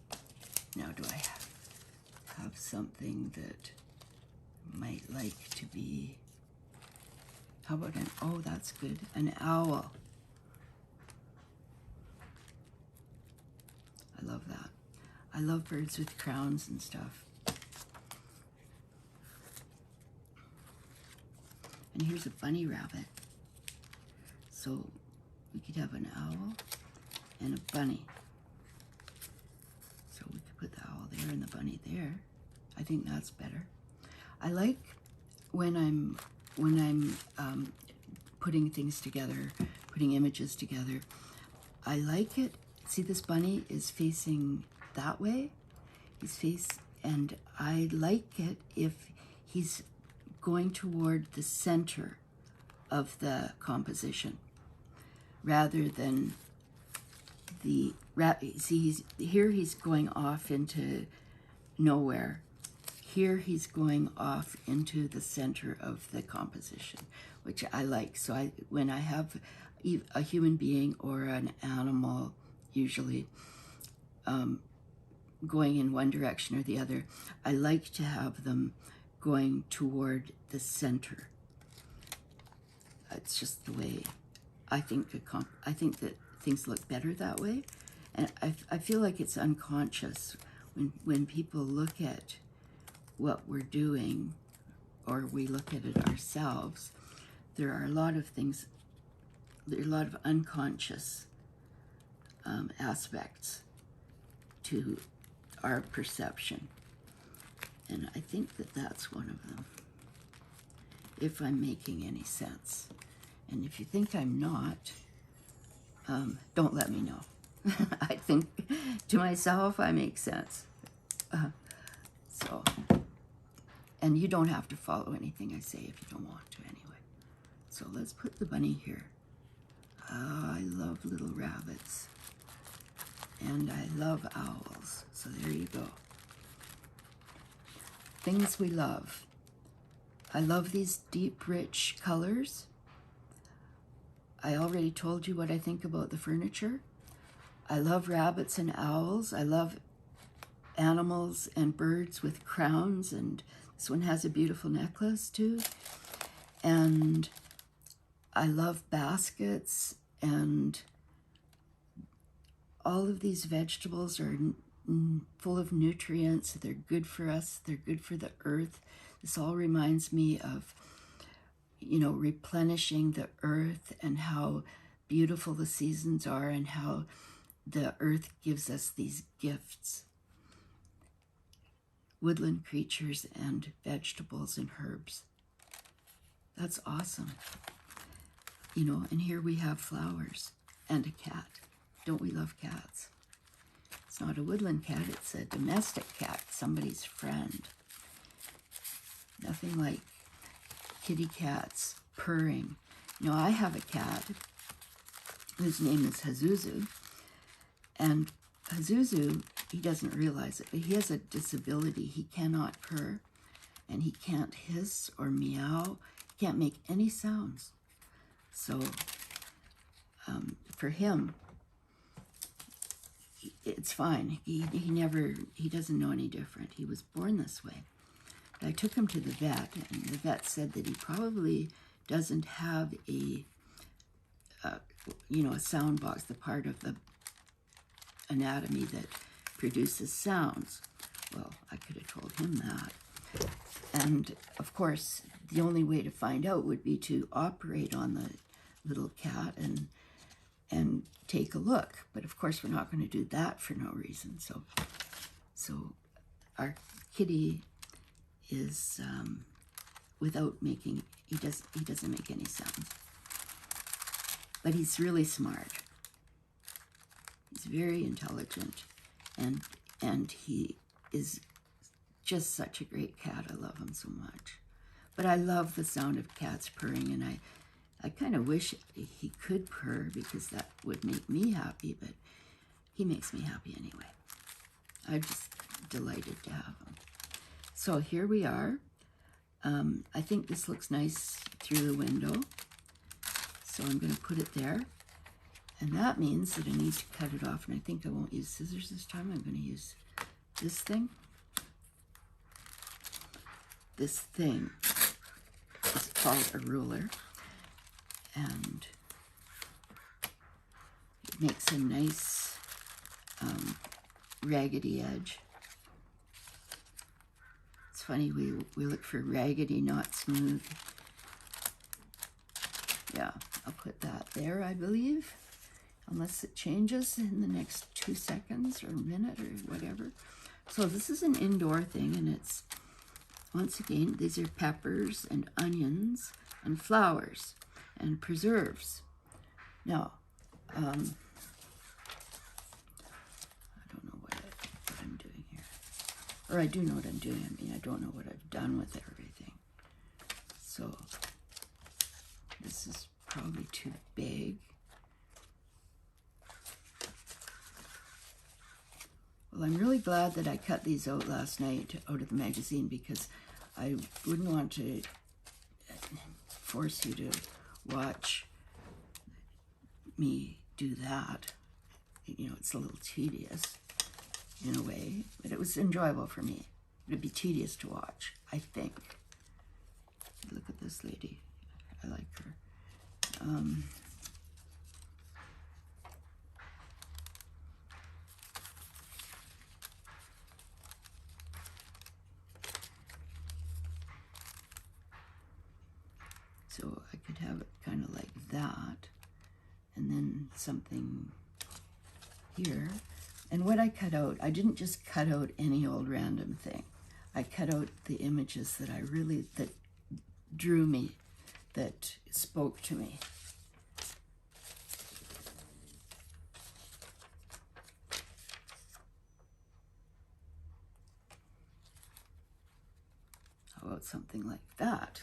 Now, do I have something that might like to be, how about oh, that's good, an owl. I love that. I love birds with crowns and stuff. And here's a bunny rabbit. So we could have an owl and a bunny. So we could put the owl there and the bunny there. I think that's better. I like when I'm putting things together, putting images together. I like it. See, this bunny is facing that way. And I like it if he's going toward the center of the composition rather than the, see, he's going off into nowhere. Here he's going off into the center of the composition, which I like. So when I have a human being or an animal, usually going in one direction or the other, I like to have them going toward the center. It's just the way I think that things look better that way. And I feel like it's unconscious when people look at what we're doing or we look at it ourselves. There are a lot of things, there are a lot of unconscious aspects to our perception. And I think that that's one of them, if I'm making any sense. And if you think I'm not, don't let me know. I think to myself I make sense. And you don't have to follow anything I say if you don't want to anyway. So let's put the bunny here. I love little rabbits. And I love owls. So there you go. Things we love. I love these deep, rich colors. I already told you what I think about the furniture. I love rabbits and owls. I love animals and birds with crowns, and this one has a beautiful necklace too. And I love baskets, and all of these vegetables are full of nutrients. They're good for us. They're good for the earth. This all reminds me of, you know, replenishing the earth and how beautiful the seasons are and how the earth gives us these gifts. Woodland creatures and vegetables and herbs. That's awesome. You know, and here we have flowers and a cat. Don't we love cats? It's not a woodland cat, it's a domestic cat, somebody's friend. Nothing like kitty cats purring. You know, I have a cat whose name is Hazuzu, and Hazuzu, he doesn't realize it, but he has a disability. He cannot purr, and he can't hiss or meow. He can't make any sounds. So for him, it's fine. He doesn't know any different. He was born this way. But I took him to the vet, and the vet said that he probably doesn't have a, you know, a sound box, the part of the anatomy that produces sounds. Well, I could have told him that. And of course, the only way to find out would be to operate on the little cat and take a look. But of course, we're not going to do that for no reason. So our kitty is without making, he doesn't make any sounds. But he's really smart. He's very intelligent, and he is just such a great cat. I love him so much. But I love the sound of cats purring, and I kind of wish he could purr because that would make me happy, but he makes me happy anyway. I'm just delighted to have him. So here we are. I think this looks nice through the window, so I'm going to put it there. And that means that I need to cut it off, and I think I won't use scissors this time. I'm going to use this thing. This thing is called a ruler, and it makes a nice raggedy edge. It's funny, we look for raggedy, not smooth. Yeah, I'll put that there, I believe, unless it changes in the next 2 seconds or a minute or whatever. So this is an indoor thing, and it's, once again, these are peppers and onions and flowers and preserves. Now, I don't know what I'm doing here. Or I do know what I'm doing. I mean, I don't know what I've done with everything. So this is probably too big. Well, I'm really glad that I cut these out last night out of the magazine, because I wouldn't want to force you to watch me do that. You know, it's a little tedious in a way, but it was enjoyable for me. It'd be tedious to watch, I think. Look at this lady. I like her. So I could have it kind of like that, and then something here. And what I cut out, I didn't just cut out any old random thing. I cut out the images that that drew me, that spoke to me. How about something like that?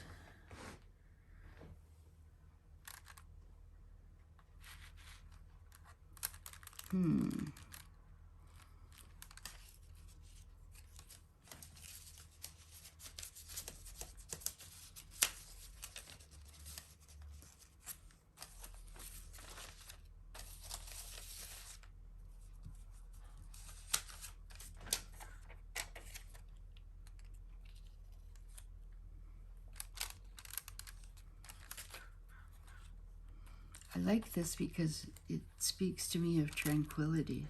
I like this because it speaks to me of tranquility.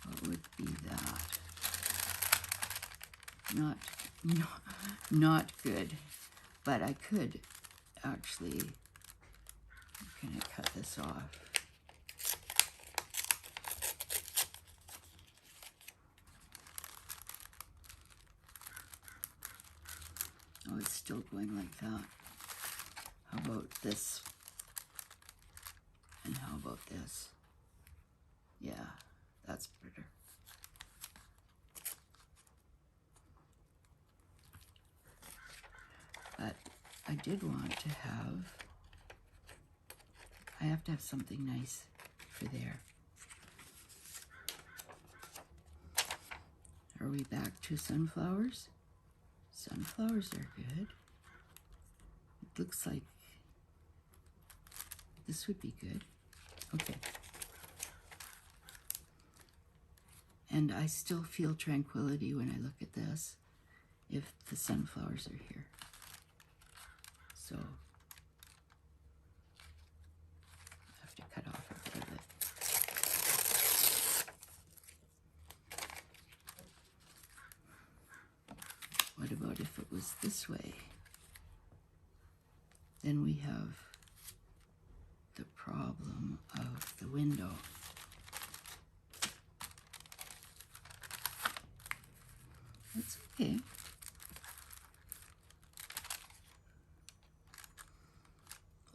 What would be that? Not good, but I could actually, can I cut this off? Oh, it's still going like that. How about this? And how about this? Yeah, that's better. But I did want to have, I have to have something nice for there. Are we back to sunflowers? Sunflowers are good. It looks like this would be good. Okay. And I still feel tranquility when I look at this, if the sunflowers are here. So I have to cut off a bit of it. What about if it was this way? Then we have the problem of the window. That's okay.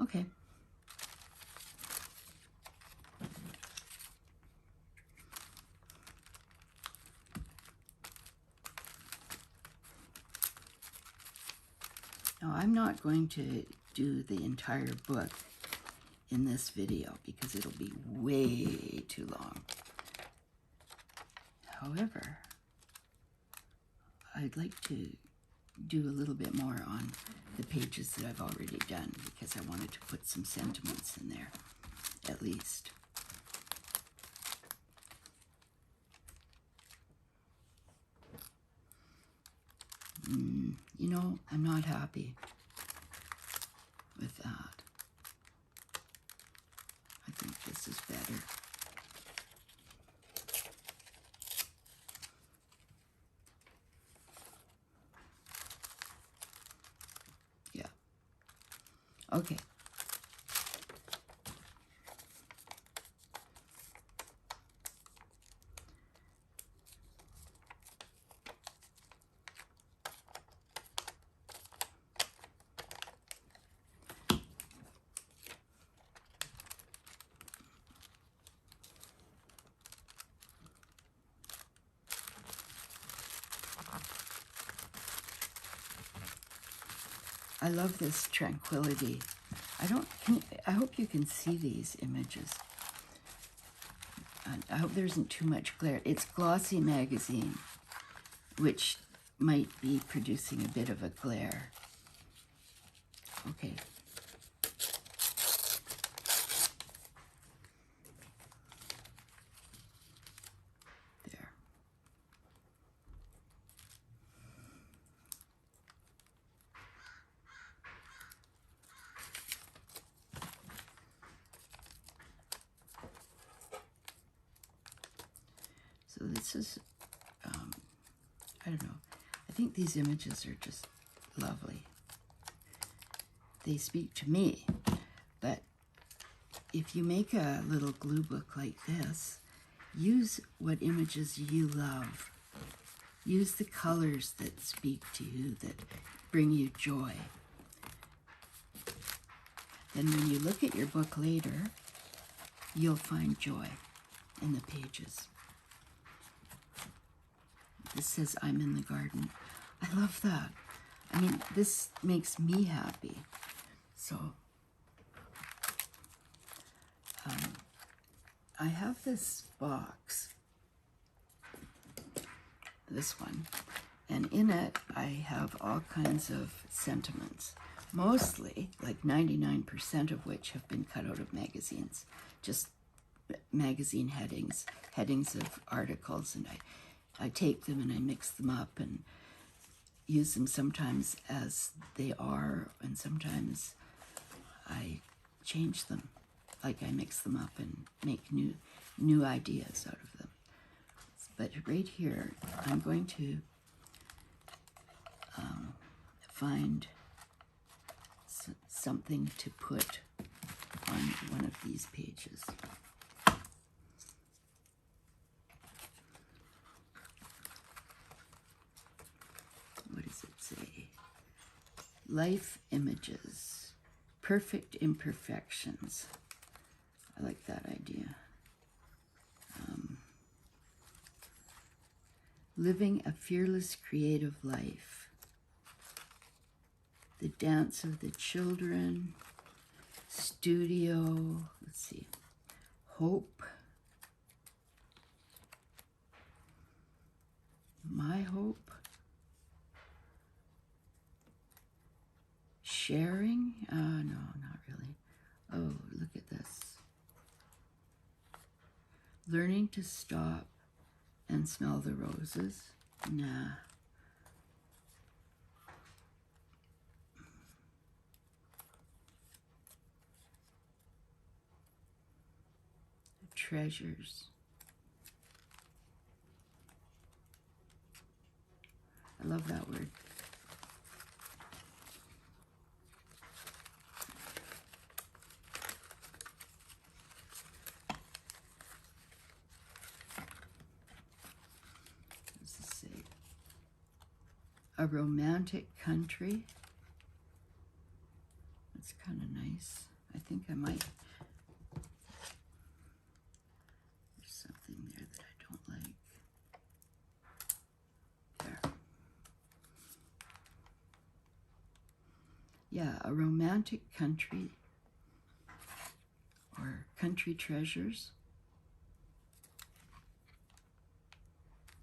Okay. Now, I'm not going to do the entire book in this video because it'll be way too long. However, I'd like to do a little bit more on the pages that I've already done because I wanted to put some sentiments in there, at least. You know, I'm not happy with that. I think this is better. Yeah. Okay. I love this tranquility. I hope you can see these images. I hope there isn't too much glare. It's Glossy Magazine, which might be producing a bit of a glare. Okay. There. So this is, I don't know, I think these images are just lovely. They speak to me, but if you make a little glue book like this, use what images you love. Use the colors that speak to you, that bring you joy. Then when you look at your book later, you'll find joy in the pages. This says, I'm in the garden. I love that. I mean, this makes me happy. So, I have this box, this one, and in it I have all kinds of sentiments, mostly, like 99% of which have been cut out of magazines, just magazine headings of articles, and I take them and I mix them up and use them sometimes as they are, and sometimes I change them. Like I mix them up and make new ideas out of them. But right here, I'm going to find something to put on one of these pages. What does it say? Life images, perfect imperfections. I like that idea. Living a fearless, creative life. The dance of the children. Studio. Let's see. Hope. My hope. Sharing? No, not really. Oh, look at this. Learning to stop and smell the roses. Nah. Treasures. I love that word. A romantic country. That's kind of nice. I think I might. There's something there that I don't like. There. Yeah, a romantic country. Country Treasures.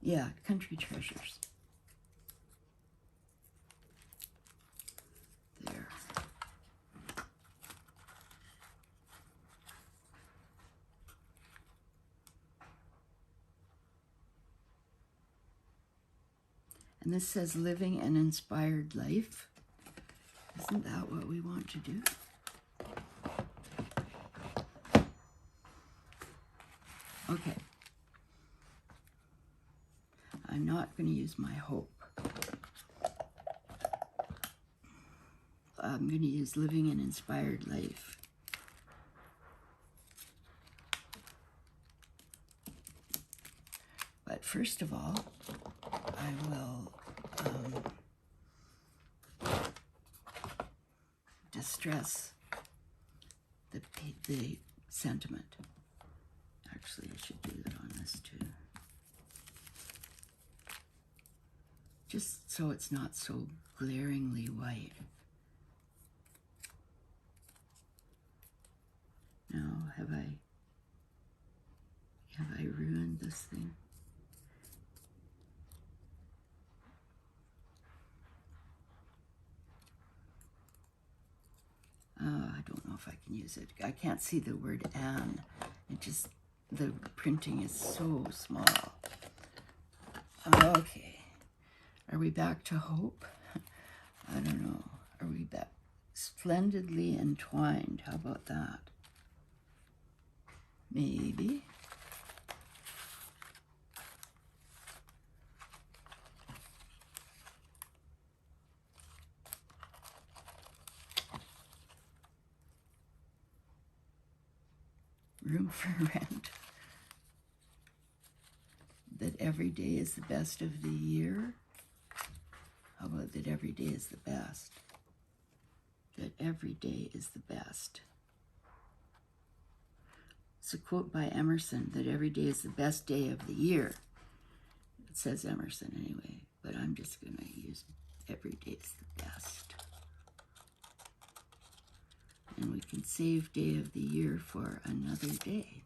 Yeah, Country Treasures. There. And this says living an inspired life. Isn't that what we want to do? Okay. I'm not going to use my hope. I'm going to use living an inspired life. But first of all, I will distress the sentiment. Actually, I should do that on this too. Just so it's not so glaringly white. Now, have I ruined this thing? I don't know if I can use it. I can't see the word "an." It just, the printing is so small. Okay. Are we back to hope? I don't know. Are we back? Splendidly entwined. How about that? Maybe. Room for rent. That every day is the best of the year. How about that every day is the best? That every day is the best. It's a quote by Emerson, that every day is the best day of the year. It says Emerson anyway, but I'm just going to use every day is the best. And we can save day of the year for another day.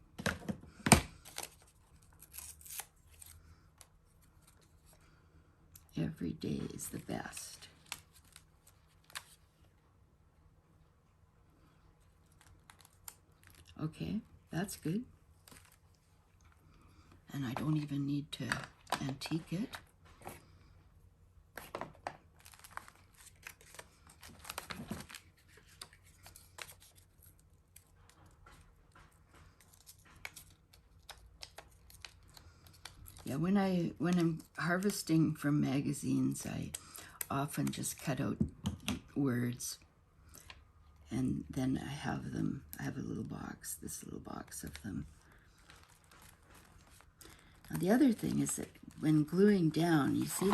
Every day is the best. Okay, that's good. And I don't even need to antique it. Yeah, when I'm harvesting from magazines, I often just cut out words, and then I have a little box, this little box of them. Now the other thing is that when gluing down, you see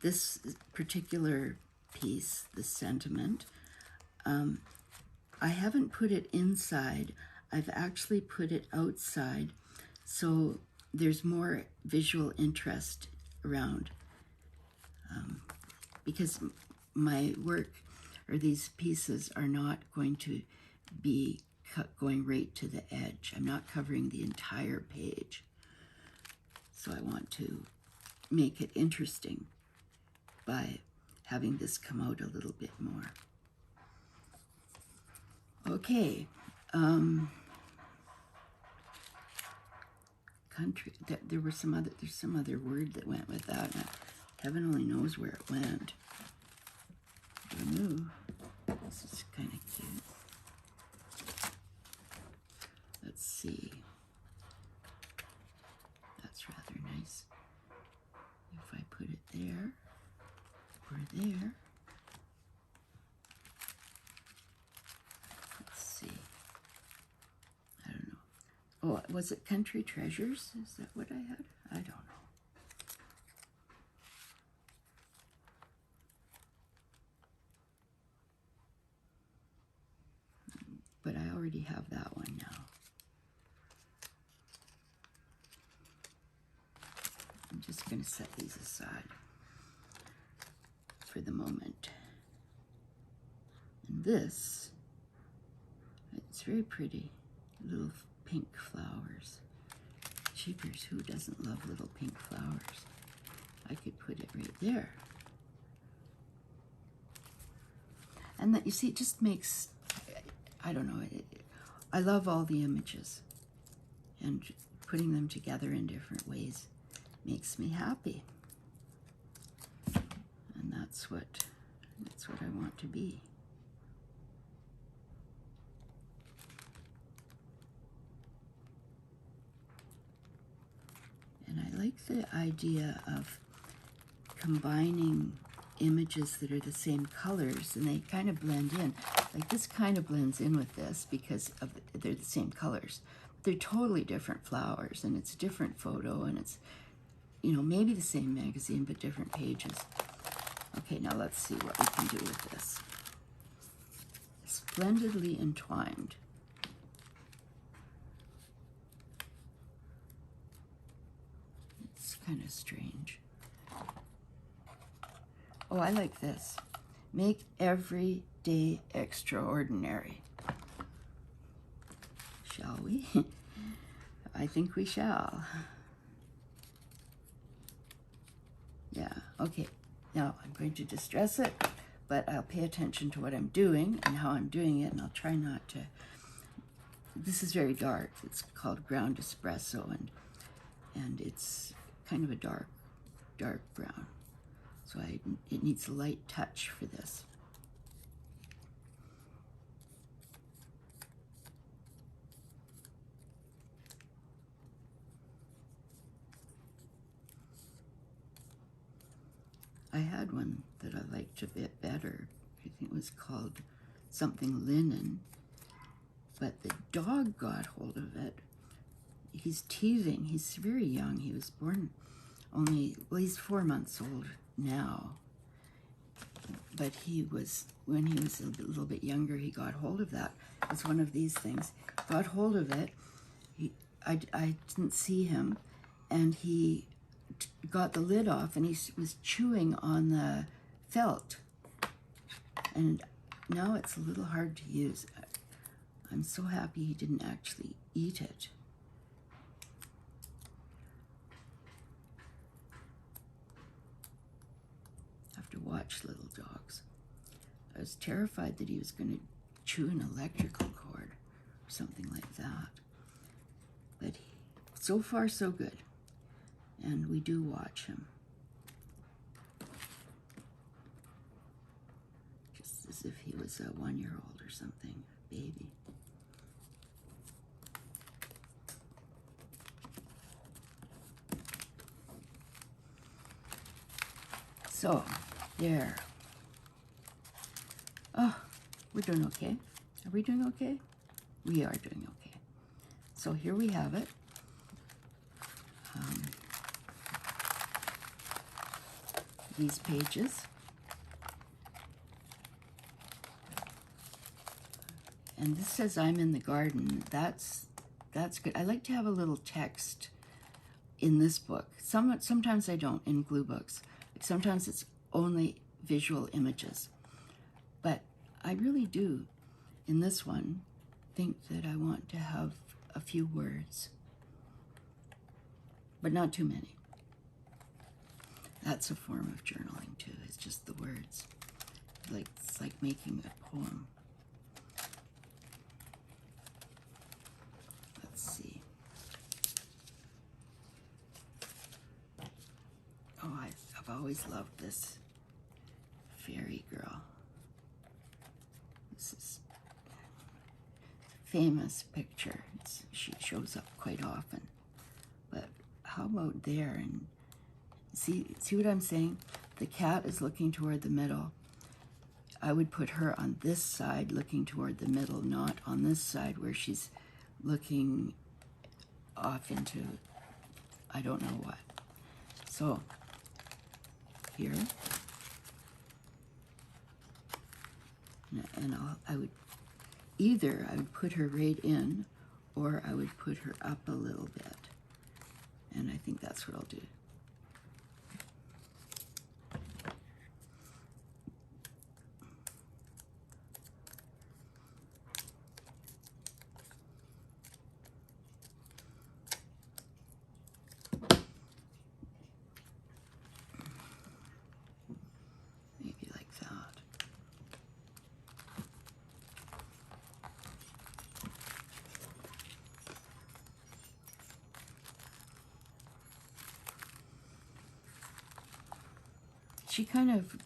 this particular piece, the sentiment, I haven't put it inside, I've actually put it outside, so there's more visual interest around, because my work, or these pieces, are not going to be going right to the edge. I'm not covering the entire page. So I want to make it interesting by having this come out a little bit more. Okay. Country. There's some other word that went with that. Heaven only knows where it went. Remove. This is kind of cute. Let's see. That's rather nice. If I put it there or there. Let's see. I don't know. Oh, was it Country Treasures? Is that what I had? I don't know. But I already have that one now. I'm just going to set these aside for the moment. And this, it's very pretty. little pink flowers. Jeepers, who doesn't love little pink flowers? I could put it right there. And that, you see, it just makes, I don't know, I love all the images. And putting them together in different ways makes me happy. And that's what I want to be. And I like the idea of combining images that are the same colors, and they kind of blend in. Like this kind of blends in with this because they're the same colors. They're totally different flowers, and it's a different photo, and it's, you know, maybe the same magazine but different pages. Okay, now let's see what we can do with this. Splendidly entwined. It's kind of strange. Oh, I like this. Make every day extraordinary. Shall we? I think we shall. Yeah, okay. Now I'm going to distress it, but I'll pay attention to what I'm doing and how I'm doing it, and I'll try not to. This is very dark. It's called ground espresso, and it's kind of a dark brown. So it needs a light touch for this. I had one that I liked a bit better. I think it was called something linen, but the dog got hold of it. He's teething. He's very young. He was born only, well, he's 4 months old now. But when he was a little bit younger, he got hold of that. It's one of these things. Got hold of it. I didn't see him, and he got the lid off, and he was chewing on the felt. And now it's a little hard to use. I'm so happy he didn't actually eat it. Have to watch little dogs. I was terrified that he was going to chew an electrical cord or something like that. But so far, so good. And we do watch him. Just as if he was a 1-year-old or something, baby. So, there. Oh, we're doing okay. Are we doing okay? We are doing okay. So here we have it. These pages. And this says I'm in the garden. That's good. I like to have a little text in this book. Sometimes I don't in glue books. Sometimes it's only visual images. But I really do, in this one, think that I want to have a few words. But not too many. That's a form of journaling too. It's just the words. It's like making a poem. Let's see. Oh, I've always loved this fairy girl. This is a famous picture. She shows up quite often. But how about there? And see what I'm saying? The cat is looking toward the middle. I would put her on this side looking toward the middle, not on this side where she's looking off into I don't know what. So here, and I would put her right in, or I would put her up a little bit, and I think that's what I'll do. she kind of,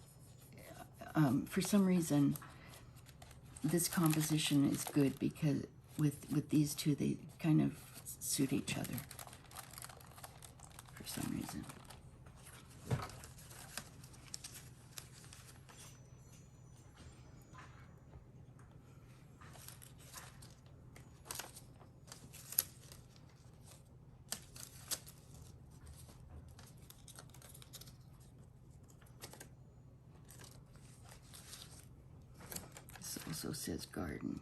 for some reason, this composition is good because with these two, they kind of suit each other for some reason. This also says garden.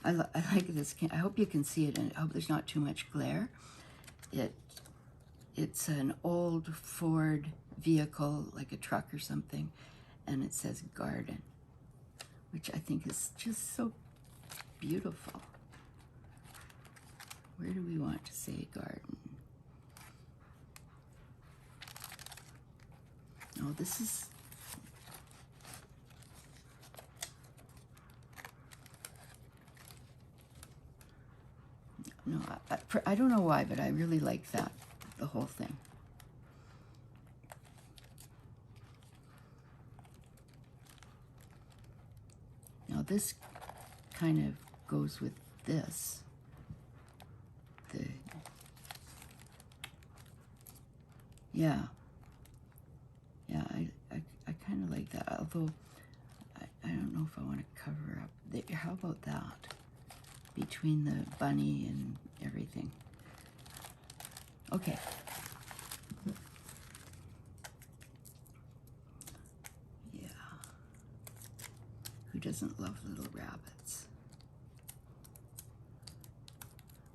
I like this. I hope you can see it, and I hope there's not too much glare. It's an old Ford vehicle, like a truck or something, and it says garden, which I think is just so beautiful. Where do we want to say garden? Oh, this is... No, I don't know why, but I really like that, the whole thing. Now this kind of goes with this. Yeah, I kind of like that, although I don't know if I want to cover up. How about that? Between the bunny and everything. Okay. Yeah. Who doesn't love little rabbits?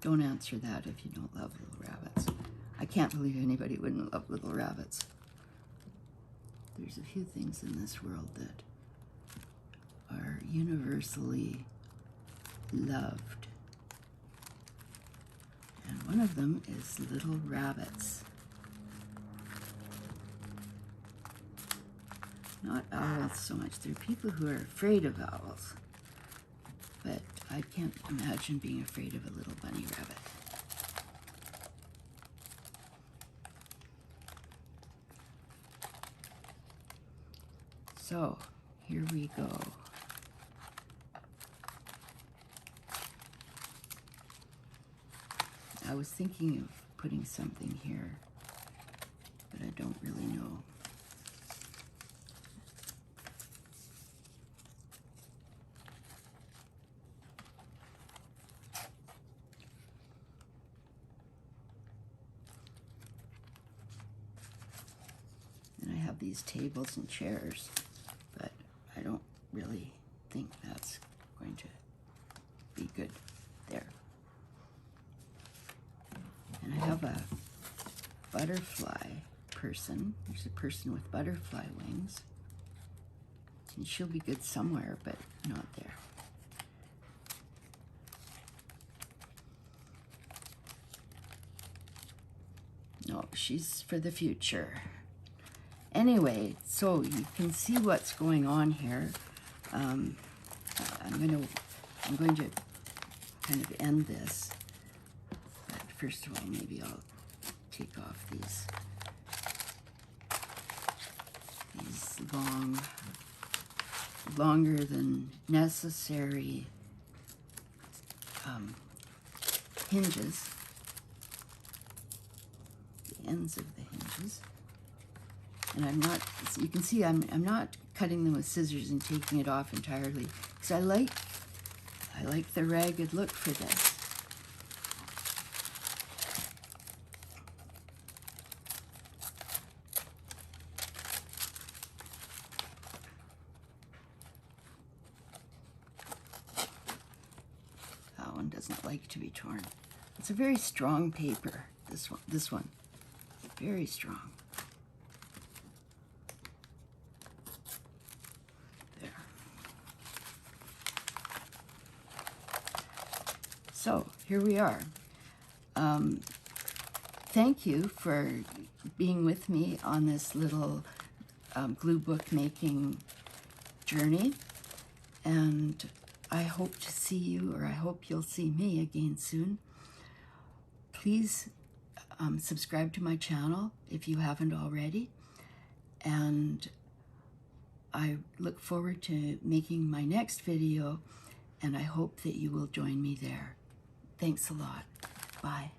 Don't answer that if you don't love little rabbits. I can't believe anybody wouldn't love little rabbits. There's a few things in this world that are universally loved. And one of them is little rabbits. Not owls so much. There are people who are afraid of owls, but I can't imagine being afraid of a little bunny rabbit. So, here we go. I was thinking of putting something here, but I don't really know. And I have these tables and chairs, but I don't really think that's going to be good there. And I have a butterfly person. There's a person with butterfly wings. And she'll be good somewhere, but not there. No, she's for the future. Anyway, so you can see what's going on here. I'm going to kind of end this. But first of all, maybe I'll take off these longer than necessary hinges, the ends of the hinges. And I'm not, you can see I'm not cutting them with scissors and taking it off entirely, because I like the ragged look for this. That one doesn't like to be torn. It's a very strong paper, this one, very strong. So here we are. Thank you for being with me on this little glue book making journey. And I hope to see you, or I hope you'll see me again soon. Please subscribe to my channel if you haven't already. And I look forward to making my next video, and I hope that you will join me there. Thanks a lot. Bye.